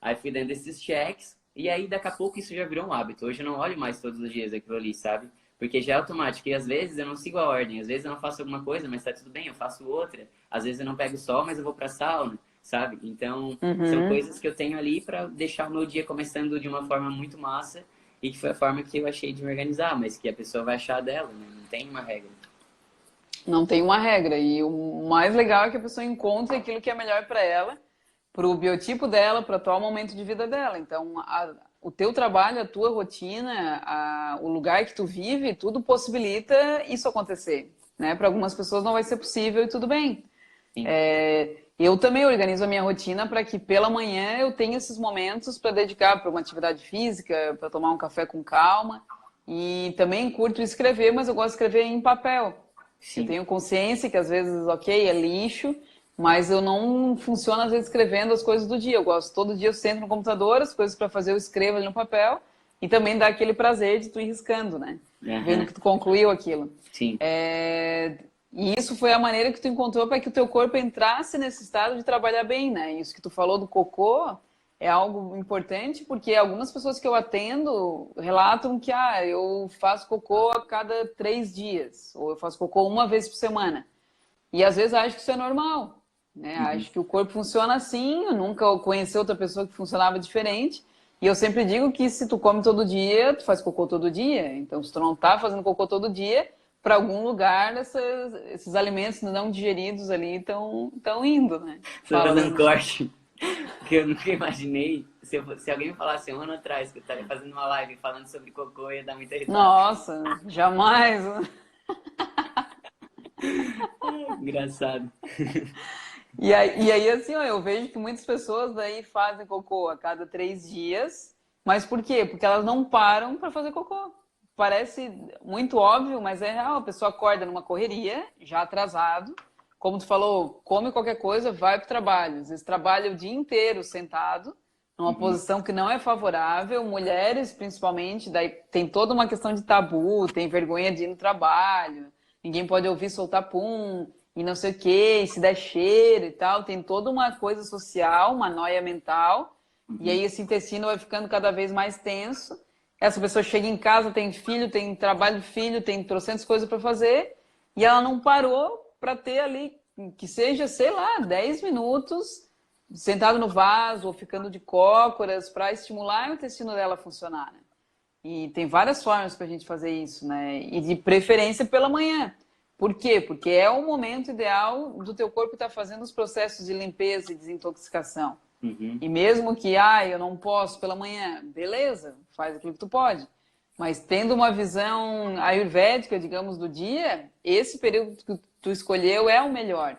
Aí fui dando esses checks e aí daqui a pouco isso já virou um hábito. Hoje eu não olho mais todos os dias aquilo ali, sabe? Porque já é automático. E às vezes eu não sigo a ordem. Às vezes eu não faço alguma coisa, mas tá tudo bem, eu faço outra. Às vezes eu não pego sol, mas eu vou pra sauna, sabe? Então, são Uhum. coisas que eu tenho ali para deixar o meu dia começando de uma forma muito massa e que foi a forma que eu achei de me organizar, mas que a pessoa vai achar dela, né? Não tem uma regra. Não tem uma regra. E o mais legal é que a pessoa encontre aquilo que é melhor para ela, para o biotipo dela, para o atual momento de vida dela. Então, o teu trabalho, a tua rotina, o lugar que tu vive, tudo possibilita isso acontecer. Né? Para algumas pessoas não vai ser possível e tudo bem. Sim. É, Eu também organizo a minha rotina para que pela manhã eu tenha esses momentos para dedicar para uma atividade física, para tomar um café com calma. E também curto escrever, mas eu gosto de escrever em papel. Eu Sim. tenho consciência que às vezes, ok, é lixo, mas eu não funciono às vezes escrevendo as coisas do dia. Eu gosto, todo dia eu sento no computador, as coisas para fazer eu escrevo ali no papel e também dá aquele prazer de tu ir riscando, né? Vendo Aham. que tu concluiu aquilo. Sim. E isso foi a maneira que tu encontrou para que o teu corpo entrasse nesse estado de trabalhar bem, né? Isso que tu falou do cocô é algo importante, porque algumas pessoas que eu atendo relatam que eu faço cocô a cada 3 dias, ou eu faço cocô uma vez por semana. E às vezes acho que isso é normal, né? Uhum. Acho que o corpo funciona assim, eu nunca conheci outra pessoa que funcionava diferente. E eu sempre digo que se tu come todo dia, tu faz cocô todo dia. Então, se tu não tá fazendo cocô todo dia, para algum lugar esses alimentos não digeridos ali estão indo, né? Só Fala, fazer um Bruno. corte, que eu nunca imaginei. Se alguém me falasse um ano atrás que eu estaria fazendo uma live falando sobre cocô, eu ia dar muita risada. Nossa, jamais. Engraçado. E aí, assim, ó, eu vejo que muitas pessoas daí fazem cocô a cada 3 dias. Mas por quê? Porque elas não param para fazer cocô. Parece muito óbvio, mas é real. A pessoa acorda numa correria, já atrasado. Como tu falou, come qualquer coisa, vai para o trabalho. Às vezes trabalha o dia inteiro sentado, numa Uhum. posição que não é favorável. Mulheres, principalmente, daí tem toda uma questão de tabu, tem vergonha de ir no trabalho. Ninguém pode ouvir soltar pum e não sei o quê, e se der cheiro e tal. Tem toda uma coisa social, uma noia mental. E Uhum. aí esse intestino vai ficando cada vez mais tenso. Essa pessoa chega em casa, tem filho, tem trabalho de filho, tem trocentas coisas para fazer, e ela não parou para ter ali, que seja, sei lá, 10 minutos sentado no vaso ou ficando de cócoras para estimular o intestino dela a funcionar, né? E tem várias formas para a gente fazer isso, né? E de preferência pela manhã. Por quê? Porque é o momento ideal do teu corpo estar fazendo os processos de limpeza e desintoxicação. Uhum. E mesmo que, eu não posso pela manhã, beleza, faz aquilo que tu pode. Mas tendo uma visão ayurvédica, digamos, do dia, esse período que tu escolheu é o melhor.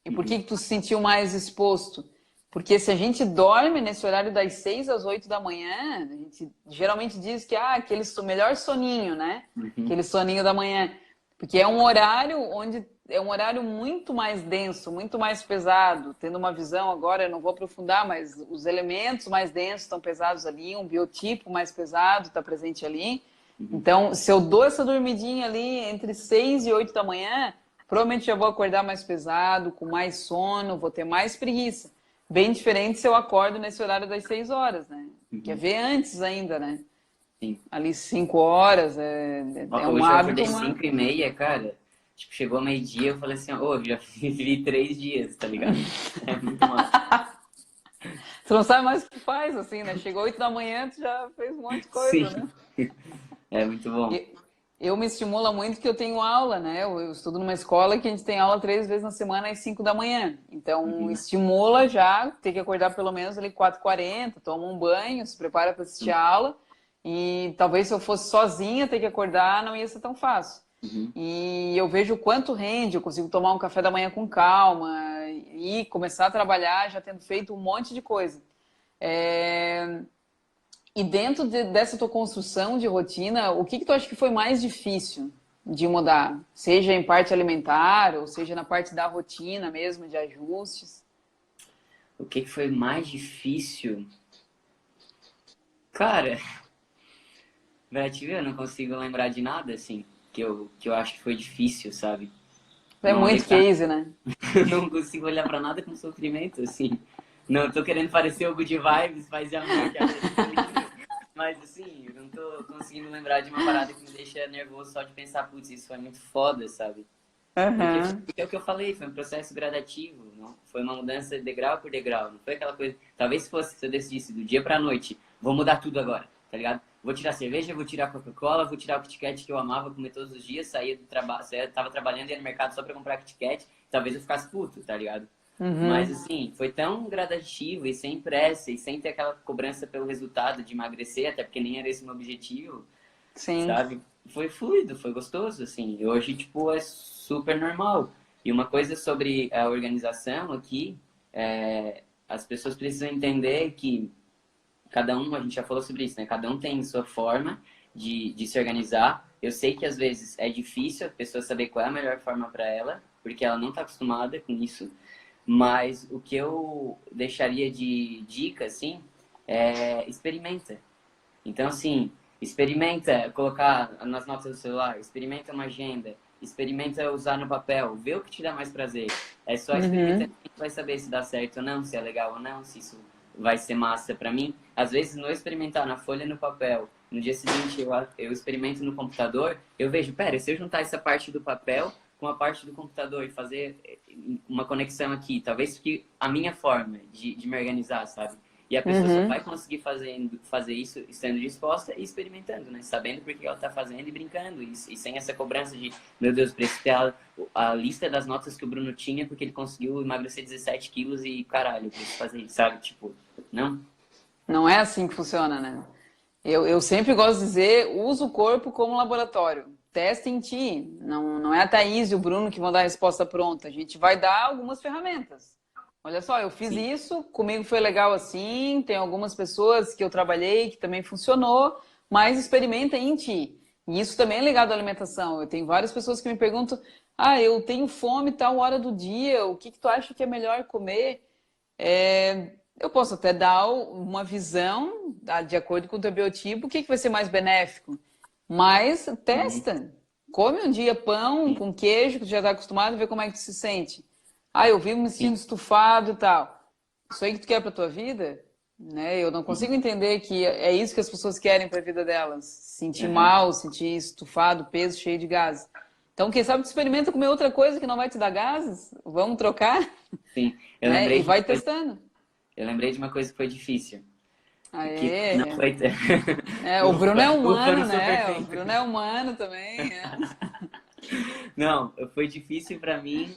E por Uhum. que tu se sentiu mais exposto? Porque se a gente dorme nesse horário das 6 às 8 da manhã, a gente geralmente diz que aquele melhor soninho, né? Uhum. Aquele soninho da manhã. Porque é um horário onde é um horário muito mais denso, muito mais pesado. Tendo uma visão agora, eu não vou aprofundar, mas os elementos mais densos estão pesados ali, um biotipo mais pesado está presente ali. Uhum. Então, se eu dou essa dormidinha ali entre 6 e 8 da manhã, provavelmente já vou acordar mais pesado, com mais sono, vou ter mais preguiça. Bem diferente se eu acordo nesse horário das 6 horas, né? Quer Uhum. ver antes ainda, né? Sim. Ali 5 horas, é um Hoje eu hábito, acordei mas 5h30, cara. Tipo, chegou meio-dia, eu falei assim, ô, já vivi 3 dias, tá ligado? É muito massa. você não sabe mais o que faz, assim, né? Chegou 8 da manhã, tu já fez um monte de coisa, Sim. né? É muito bom. E eu me estimula muito que eu tenho aula, né? Eu estudo numa escola que a gente tem aula 3 vezes na semana às 5 da manhã. Então, Uhum. estimula já, tem que acordar pelo menos ali 4h40, toma um banho, se prepara para assistir a aula. E talvez se eu fosse sozinha, ter que acordar não ia ser tão fácil. Uhum. E eu vejo o quanto rende, eu consigo tomar um café da manhã com calma e começar a trabalhar já tendo feito um monte de coisa. É, E dentro dessa tua construção de rotina, o que tu acha que foi mais difícil de mudar? Seja em parte alimentar, ou seja na parte da rotina mesmo, de ajustes? O que que foi mais difícil? Cara, eu não consigo lembrar de nada, assim, que eu acho que foi difícil, sabe? É Não olhei muito pra... case, né? Não consigo olhar pra nada com sofrimento, assim. Não, eu tô querendo parecer o Good Vibes, paz e amor, que é lindo. Mas, assim, eu não tô conseguindo lembrar de uma parada que me deixa nervoso só de pensar, putz, isso foi muito foda, sabe? Aham. Porque é o que eu falei, foi um processo gradativo, não? Foi uma mudança degrau por degrau, não foi aquela coisa. Talvez se eu decidisse do dia pra noite, vou mudar tudo agora, tá ligado? Vou tirar cerveja, vou tirar Coca-Cola, vou tirar o Kit Kat que eu amava comer todos os dias, saía do trabalho, tava trabalhando e ia no mercado só pra comprar Kit Kat, talvez eu ficasse puto, tá ligado? Mas Uhum. assim, foi tão gradativo e sem pressa e sem ter aquela cobrança pelo resultado de emagrecer, até porque nem era esse o meu objetivo, Sim. sabe? Foi fluido, foi gostoso, assim. E hoje, tipo, é super normal. E uma coisa sobre a organização aqui, as pessoas precisam entender que cada um, a gente já falou sobre isso, né? Cada um tem sua forma de se organizar. Eu sei que às vezes é difícil a pessoa saber qual é a melhor forma para ela, porque ela não está acostumada com isso. Mas o que eu deixaria de dica, assim, é experimenta. Então, assim, experimenta colocar nas notas do celular, experimenta uma agenda, experimenta usar no papel, vê o que te dá mais prazer. É só experimentar que tu vai saber se dá certo ou não, se é legal ou não, se isso vai ser massa pra mim. Às vezes, no experimentar na folha e no papel, no dia seguinte eu experimento no computador, eu vejo, pera, se eu juntar essa parte do papel com a parte do computador e fazer uma conexão aqui, talvez fique a minha forma de me organizar, sabe? E a pessoa só vai conseguir fazer isso estando disposta e experimentando, né? Sabendo por que ela está fazendo e brincando. E sem essa cobrança de, meu Deus, preciso ter a lista das notas que o Bruno tinha porque ele conseguiu emagrecer 17 quilos e, caralho, eu preciso fazer isso, sabe? Tipo, não? Não é assim que funciona, né? Eu sempre gosto de dizer, usa o corpo como laboratório. Testa em ti. Não é a Thaís e o Bruno que vão dar a resposta pronta. A gente vai dar algumas ferramentas. Olha só, eu fiz Sim. isso, comigo foi legal assim, tem algumas pessoas que eu trabalhei que também funcionou, mas experimenta em ti. E isso também é ligado à alimentação. Eu tenho várias pessoas que me perguntam, eu tenho fome tal hora do dia, o que tu acha que é melhor comer? Eu posso até dar uma visão, de acordo com o teu biotipo, o que vai ser mais benéfico. Mas Uhum. testa. Come um dia pão Sim. com queijo, que tu já está acostumado, e vê como é que tu se sente. Eu vivo me sentindo Sim. estufado e tal. Isso aí que tu quer pra tua vida? Né? Eu não Sim. consigo entender que é isso que as pessoas querem para a vida delas. Sentir Uhum. mal, sentir estufado, peso, cheio de gases. Então, quem sabe tu experimenta comer outra coisa que não vai te dar gases? Vamos trocar? Sim. Eu Né? lembrei E de uma vai coisa, testando. eu lembrei de uma coisa que foi difícil. Que não Aê! foi. O Bruno é Ufa, humano, não sou né? O perfeito. Bruno é humano também. Não, foi difícil pra mim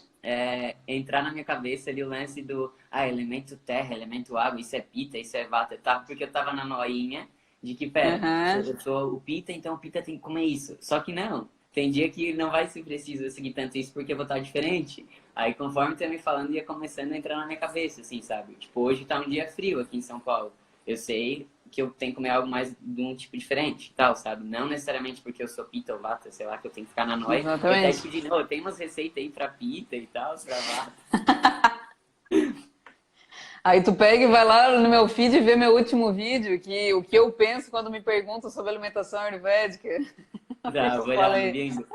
entrar na minha cabeça ali o lance do elemento terra, elemento água, isso é pita, isso é vata, tá? Porque eu tava na noinha de que, pera, Aham. eu sou o pita, então o pita tem que comer isso. Só que não, tem dia que não vai ser preciso eu seguir tanto isso porque eu vou estar diferente. Aí conforme tu ia me falando, ia começando a entrar na minha cabeça, assim, sabe? Tipo, hoje tá um dia frio aqui em São Paulo. Eu sei que eu tenho que comer algo mais de um tipo diferente, tal, sabe? Não necessariamente porque eu sou pita ou vata, sei lá, que eu tenho que ficar na noia. Eu até te Exatamente. pedi, não, eu tenho umas receitas aí pra pita e tal, pra vata. Aí tu pega e vai lá no meu feed e vê meu último vídeo, que o que eu penso quando me perguntam sobre alimentação ayurvédica. O que Tá, que eu vou olhar, falei? lindo.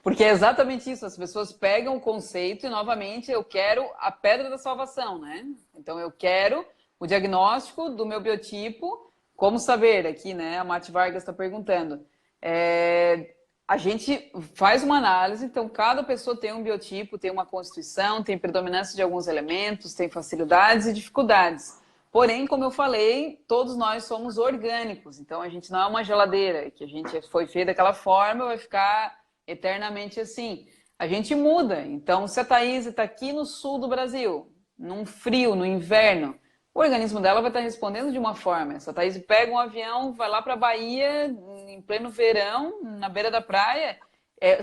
Porque é exatamente isso, as pessoas pegam o conceito e, novamente, eu quero a pedra da salvação, né? Então, eu quero o diagnóstico do meu biotipo, como saber aqui, né? A Mati Vargas está perguntando. A gente faz uma análise, então cada pessoa tem um biotipo, tem uma constituição, tem predominância de alguns elementos, tem facilidades e dificuldades. Porém, como eu falei, todos nós somos orgânicos, então a gente não é uma geladeira, que a gente foi feito daquela forma, vai ficar eternamente assim. A gente muda. Então, se a Thaís está aqui no sul do Brasil, num frio, no inverno, o organismo dela vai estar respondendo de uma forma. Se a Thaís pega um avião, vai lá para a Bahia, em pleno verão, na beira da praia,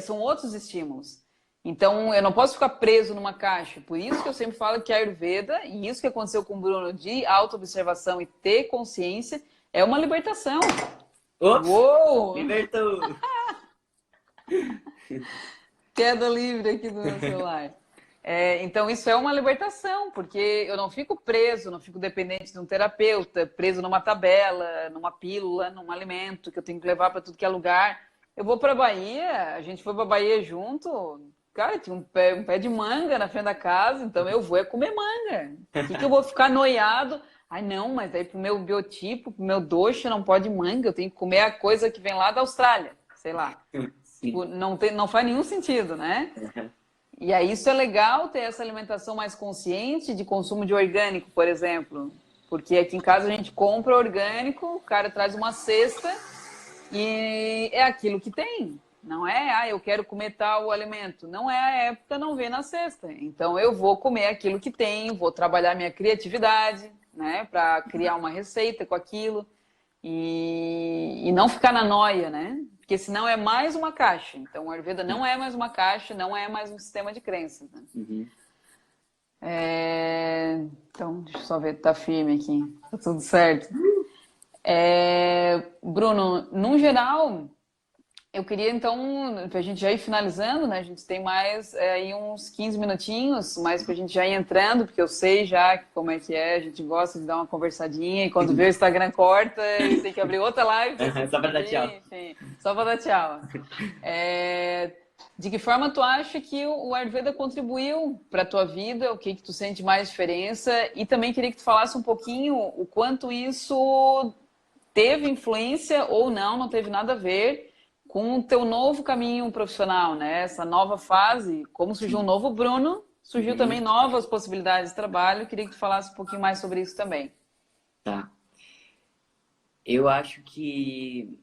são outros estímulos. Então, eu não posso ficar preso numa caixa. Por isso que eu sempre falo que a Ayurveda, e isso que aconteceu com o Bruno, de autoobservação e ter consciência, é uma libertação. Ops, Uou! libertou. Queda livre aqui do meu celular. Então, isso é uma libertação, porque eu não fico preso, não fico dependente de um terapeuta, preso numa tabela, numa pílula, num alimento que eu tenho que levar para tudo que é lugar. Eu vou para a Bahia, a gente foi para a Bahia junto, cara, tinha um pé de manga na frente da casa, então eu vou comer manga. Por que eu vou ficar noiado? Ai, não, mas aí pro meu biotipo, pro meu doce, não pode manga, eu tenho que comer a coisa que vem lá da Austrália, sei lá. Sim. Tipo, não faz nenhum sentido, né? E aí isso é legal ter essa alimentação mais consciente de consumo de orgânico, por exemplo. Porque aqui em casa a gente compra orgânico, o cara traz uma cesta e é aquilo que tem. Não é, eu quero comer tal alimento. Não é a época, não vem na cesta. Então eu vou comer aquilo que tem, vou trabalhar minha criatividade, né, para criar uma receita com aquilo e não ficar na noia, né? Porque senão é mais uma caixa. Então, o Ayurveda não é mais uma caixa, não é mais um sistema de crenças. Né? Uhum. Então, deixa eu só ver, tá firme aqui. Tá tudo certo. Bruno, no geral, eu queria então, pra gente já ir finalizando, né? A gente tem mais aí uns 15 minutinhos, mais pra gente já ir entrando, porque eu sei já como é que é, a gente gosta de dar uma conversadinha e quando vê o Instagram corta e tem que abrir outra live pra Só pra dar assistir, tchau. enfim, só pra dar tchau. É, De que forma tu acha que o Ayurveda contribuiu para a tua vida? O que que tu sente mais diferença? E também queria que tu falasse um pouquinho o quanto isso teve influência ou não, não teve nada a ver com o teu novo caminho profissional, né? Essa nova fase, como surgiu um Sim. novo Bruno, surgiu também Uhum. novas possibilidades de trabalho. Queria que tu falasse um pouquinho mais sobre isso também. Tá. Eu acho que.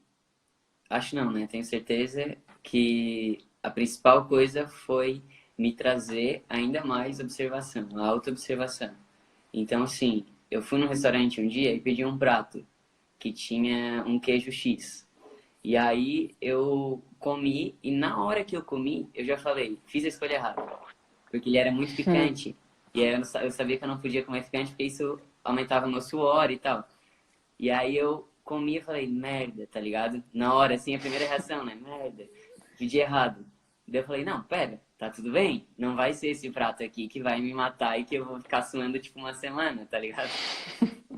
Acho não, né? Tenho certeza que a principal coisa foi me trazer ainda mais observação, a autoobservação. Então, assim, eu fui num restaurante um dia e pedi um prato que tinha um queijo X. E aí eu comi, e na hora que eu comi, eu já falei, fiz a escolha errada. Porque ele era muito picante. E aí eu sabia que eu não podia comer picante porque isso aumentava o meu suor e tal. E aí eu comi e falei, merda, tá ligado? Na hora, assim, a primeira reação, né? Merda, pedi errado. Daí eu falei, não, pera, tá tudo bem? Não vai ser esse prato aqui que vai me matar e que eu vou ficar suando tipo uma semana, tá ligado?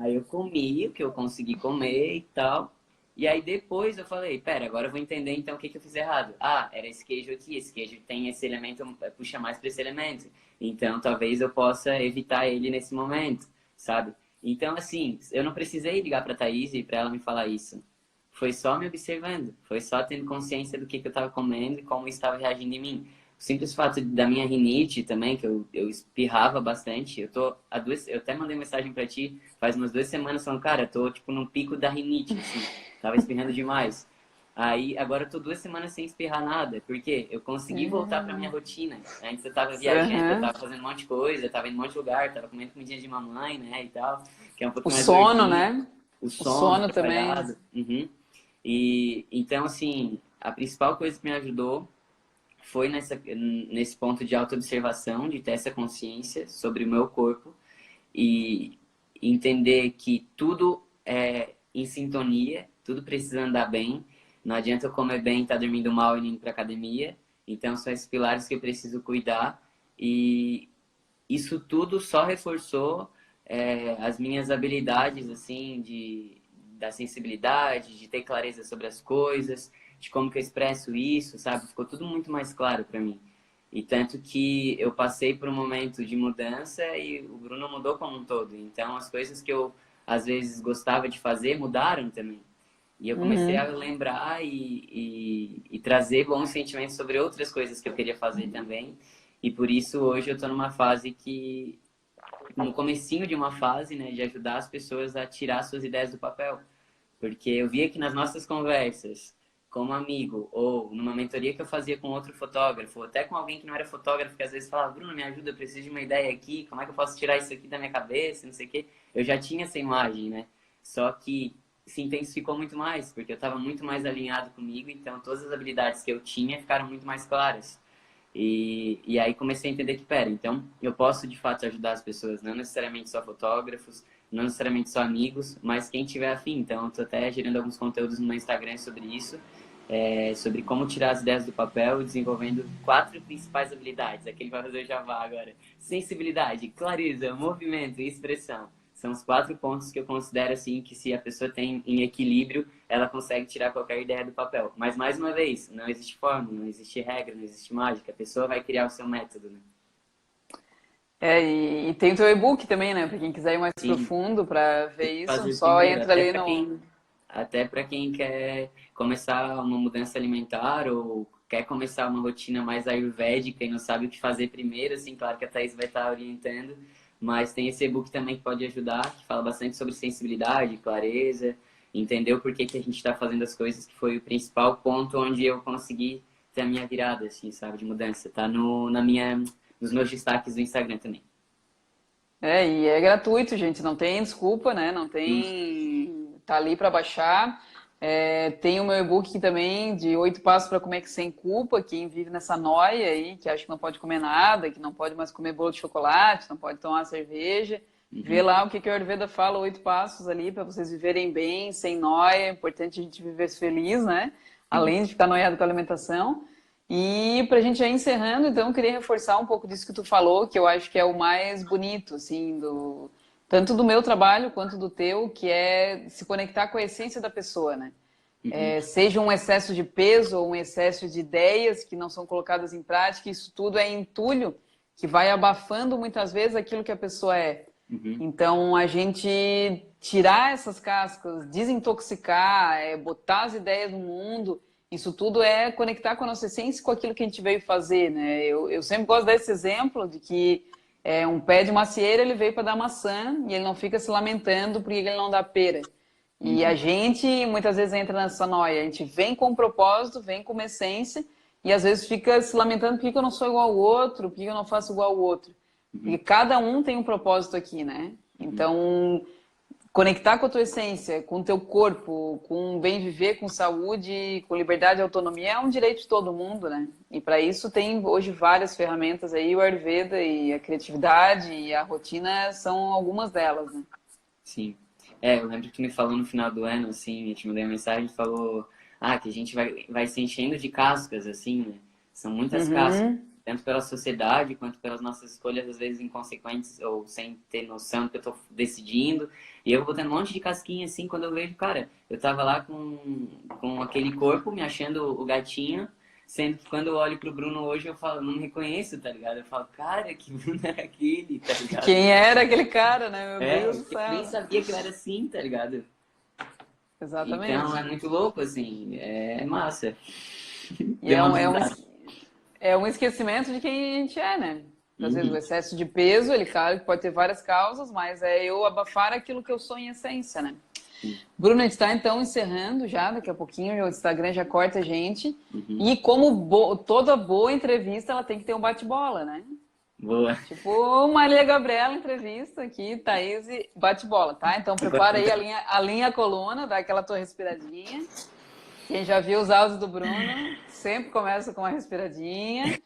Aí eu comi o que eu consegui comer e tal. E aí depois eu falei, pera, agora eu vou entender então o que que eu fiz errado. Ah, era esse queijo aqui, esse queijo tem esse elemento, puxa mais para esse elemento. Então talvez eu possa evitar ele nesse momento, sabe? Então assim, eu não precisei ligar para Thaís e para ela me falar isso. Foi só me observando, foi só tendo consciência do que eu estava comendo e como isso estava reagindo em mim. O simples fato da minha rinite também, que eu espirrava bastante. Eu até mandei mensagem para ti faz umas 2 semanas falando, cara, eu tô tipo no pico da rinite, assim, tava espirrando demais. Aí agora eu tô 2 semanas sem espirrar nada, porque eu consegui voltar pra minha rotina. Antes eu tava viajando, eu Uhum. tava fazendo um monte de coisa, eu tava indo um monte de lugar, tava comendo comidinha de mamãe, né, e tal, que é um O pouco mais sono, gordinho, né? o O sono sono também. atrapalhado. Uhum. E então, assim, a principal coisa que me ajudou foi nesse ponto de autoobservação, de ter essa consciência sobre o meu corpo e entender que tudo é em sintonia, tudo precisa andar bem. Não adianta eu comer bem, estar dormindo mal e indo para academia. Então, são esses pilares que eu preciso cuidar. E isso tudo só reforçou as minhas habilidades, assim, da sensibilidade, de ter clareza sobre as coisas, de como que eu expresso isso, sabe? Ficou tudo muito mais claro para mim. E tanto que eu passei por um momento de mudança e o Bruno mudou como um todo. Então, as coisas que eu, às vezes, gostava de fazer mudaram também. E eu comecei a Uhum. lembrar e trazer bons sentimentos sobre outras coisas que eu queria fazer também. E por isso, hoje, eu estou numa fase que no comecinho de uma fase, né, de ajudar as pessoas a tirar suas ideias do papel. Porque eu via que nas nossas conversas, como amigo, ou numa mentoria que eu fazia com outro fotógrafo, ou até com alguém que não era fotógrafo, que às vezes falava, Bruno, me ajuda, eu preciso de uma ideia aqui, como é que eu posso tirar isso aqui da minha cabeça, não sei o quê. Eu já tinha essa imagem, né? Só que se intensificou muito mais, porque eu estava muito mais alinhado comigo, então todas as habilidades que eu tinha ficaram muito mais claras. E aí comecei a entender que, pera, então eu posso de fato ajudar as pessoas, não necessariamente só fotógrafos, não necessariamente só amigos, mas quem tiver afim. Então, eu tô até gerando alguns conteúdos no meu Instagram sobre isso, sobre como tirar as ideias do papel e desenvolvendo 4 principais habilidades. Aqui ele vai fazer o Java agora. Sensibilidade, clareza, movimento e expressão. São os 4 pontos que eu considero assim que se a pessoa tem em equilíbrio, ela consegue tirar qualquer ideia do papel. Mas mais uma vez, não existe fórmula, não existe regra, não existe mágica. A pessoa vai criar o seu método, né? E tem o teu e-book também, né? Para quem quiser ir mais Sim, profundo para ver tem que isso, fazer só primeiro, entra ali no. até para quem quer começar uma mudança alimentar ou quer começar uma rotina mais ayurvédica e não sabe o que fazer primeiro, assim, claro que a Thaís vai estar orientando, mas tem esse e-book também que pode ajudar, que fala bastante sobre sensibilidade, clareza, entender o porquê que a gente está fazendo as coisas, que foi o principal ponto onde eu consegui ter a minha virada, assim, sabe, de mudança. Tá nos meus destaques do Instagram também. E é gratuito, gente, não tem desculpa, né? Não Sim. tem. Tá ali para baixar. Tem o meu e-book aqui também, de 8 passos para comer sem culpa, quem vive nessa noia aí, que acha que não pode comer nada, que não pode mais comer bolo de chocolate, não pode tomar cerveja. Vê lá o que que o Ayurveda fala, 8 passos ali para vocês viverem bem, sem noia. É importante a gente viver feliz, né? Além de ficar noiado com a alimentação. E para a gente já ir encerrando, então, eu queria reforçar um pouco disso que tu falou, que eu acho que é o mais bonito, assim, tanto do meu trabalho quanto do teu, que é se conectar com a essência da pessoa, né? Seja um excesso de peso ou um excesso de ideias que não são colocadas em prática, isso tudo é entulho que vai abafando muitas vezes aquilo que a pessoa é. Então, a gente tirar essas cascas, desintoxicar, botar as ideias no mundo, isso tudo é conectar com a nossa essência e com aquilo que a gente veio fazer, né? Eu sempre gosto desse exemplo de que um pé de macieira, ele veio para dar maçã e ele não fica se lamentando porque ele não dá pera. E a gente muitas vezes entra nessa noia, a gente vem com um propósito, vem com uma essência e às vezes fica se lamentando por que eu não sou igual ao outro, por que eu não faço igual ao outro. E cada um tem um propósito aqui, né? Então, conectar com a tua essência, com o teu corpo, com bem viver, com saúde, com liberdade e autonomia é um direito de todo mundo, né? E para isso tem hoje várias ferramentas aí, o Ayurveda e a criatividade e a rotina são algumas delas, né? Sim. Eu lembro que tu me falou no final do ano, assim, eu te mandei uma mensagem e falou que a gente vai se enchendo de cascas, assim, né? São muitas cascas, tanto pela sociedade quanto pelas nossas escolhas, às vezes inconsequentes ou sem ter noção do que eu tô decidindo. E eu vou botando um monte de casquinha, assim, quando eu vejo, cara, eu tava lá com aquele corpo, me achando o gatinho, sendo que quando eu olho pro Bruno hoje, eu falo, não me reconheço, tá ligado? Eu falo, cara, que Bruno era aquele, tá ligado? Quem era aquele cara, né? Meu Deus do Eu céu. nem sabia que eu era assim, tá ligado? Exatamente. Então é muito louco, assim, é massa. E é um esquecimento de quem a gente é, né? Às vezes o excesso de peso, ele, claro, que pode ter várias causas, mas é eu abafar aquilo que eu sou em essência, né? Bruno, a gente está então encerrando já, daqui a pouquinho o Instagram já corta a gente. E como toda boa entrevista, ela tem que ter um bate-bola, né? Boa. Tipo, Marília Gabriela, entrevista aqui, Thaís, bate-bola, tá? Então prepara aí, alinha a coluna, dá aquela tua respiradinha. Quem já viu os áudios do Bruno, sempre começa com uma respiradinha.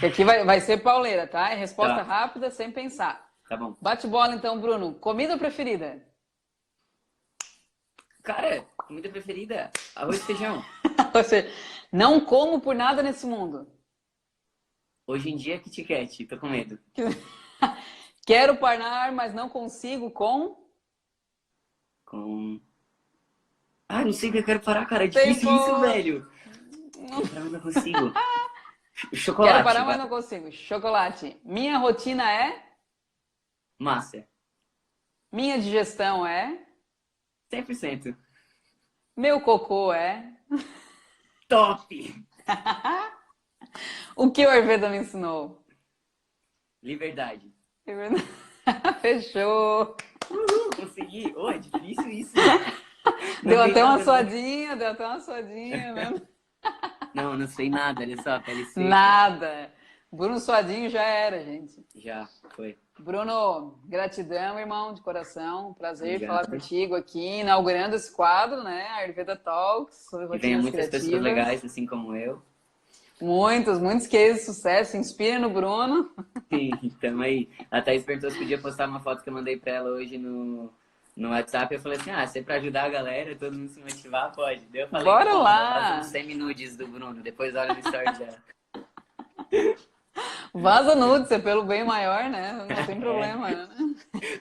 Que aqui vai ser pauleira, tá? É resposta rápida, sem pensar. Tá bom. Bate bola então, Bruno. Comida preferida? Cara, comida preferida? Arroz e feijão. Não como por nada nesse mundo. Hoje em dia, Kit Kat, tô com medo. Quero parar, mas não consigo com... não sei o que eu quero parar, cara. É difícil isso, velho. Eu não consigo. Chocolate. Quero parar, mas não consigo. Chocolate. Minha rotina é... Massa. Minha digestão é... 100%. Meu cocô é... Top! O que o Ayurveda me ensinou? Liberdade. Fechou. Consegui. É difícil isso. Deu até uma suadinha mesmo. Não sei nada, olha só, pele seca. Nada. Bruno Suadinho já era, gente. Já, foi. Bruno, gratidão, irmão, de coração. Prazer falar contigo aqui, inaugurando esse quadro, né? Ayurveda Talks, sobre rotinas muitas criativas. Pessoas legais, assim como eu. Muitos cases de sucesso. Inspire no Bruno. Sim, então aí. A Thaís perguntou se podia postar uma foto que eu mandei pra ela hoje no WhatsApp. Eu falei assim, se é pra ajudar a galera, todo mundo se motivar, pode. Daí eu falei, bora lá! Fazer uns semi-nudes do Bruno, depois olha no story dela. Vaza nudes, é pelo bem maior, né? Não tem problema, né?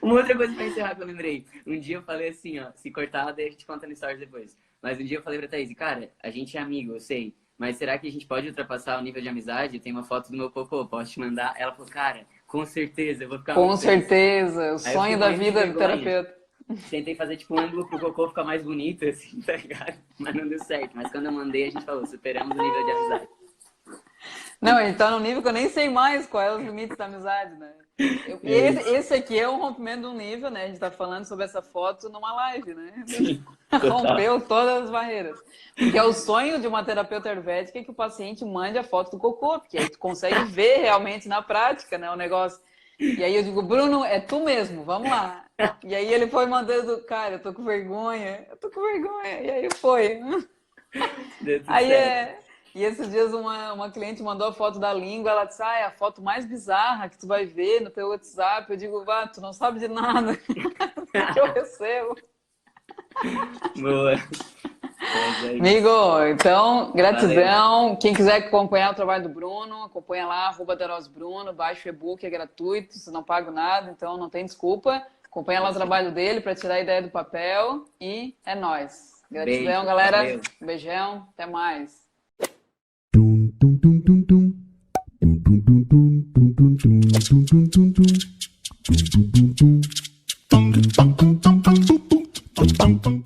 Uma outra coisa pra encerrar que eu lembrei. Um dia eu falei assim, se cortar, daí a gente conta no stories depois. Mas um dia eu falei pra Thaís, cara, a gente é amigo, eu sei. Mas será que a gente pode ultrapassar o nível de amizade? Tem uma foto do meu cocô, posso te mandar? Ela falou, cara, com certeza, eu vou ficar com certeza, o sonho da vida do terapeuta. Tentei fazer tipo um ângulo pro cocô ficar mais bonito, assim, tá ligado? Mas não deu certo. Mas quando eu mandei, a gente falou, superamos o nível de amizade. Não, a gente tá num nível que eu nem sei mais quais são os limites da amizade, né? Esse aqui é um rompimento de um nível, né? A gente tá falando sobre essa foto numa live, né? Sim, rompeu todas as barreiras. Porque é o sonho de uma terapeuta ayurvédica que o paciente mande a foto do cocô, porque aí tu consegue ver realmente na prática, né, o negócio. E aí eu digo, Bruno, é tu mesmo, vamos lá. E aí ele foi mandando, cara, eu tô com vergonha, E aí foi. Deu tudo Aí certo. E esses dias uma cliente mandou a foto da língua, ela disse, é a foto mais bizarra que tu vai ver no teu WhatsApp. Eu digo, vá, tu não sabe de nada que eu recebo. Boa. Mas é Amigo, isso. então, Valeu. gratidão. Quem quiser acompanhar o trabalho do Bruno, acompanha lá, @DarosBruno, baixa o e-book, é gratuito, você não paga nada, então não tem desculpa. Acompanha lá o Isso. trabalho dele para tirar a ideia do papel e é nóis. Gratidão, Beijo. galera. Valeu. Beijão, até mais. Tum, tum, tum, tum, tum. Tum, tum, tum, tum, tum, tum, tum, tum, tum, tum, tum. Tum, tum, tum, tum. Tum, tum, tum, tum, tum, tum, tum, tum, tum.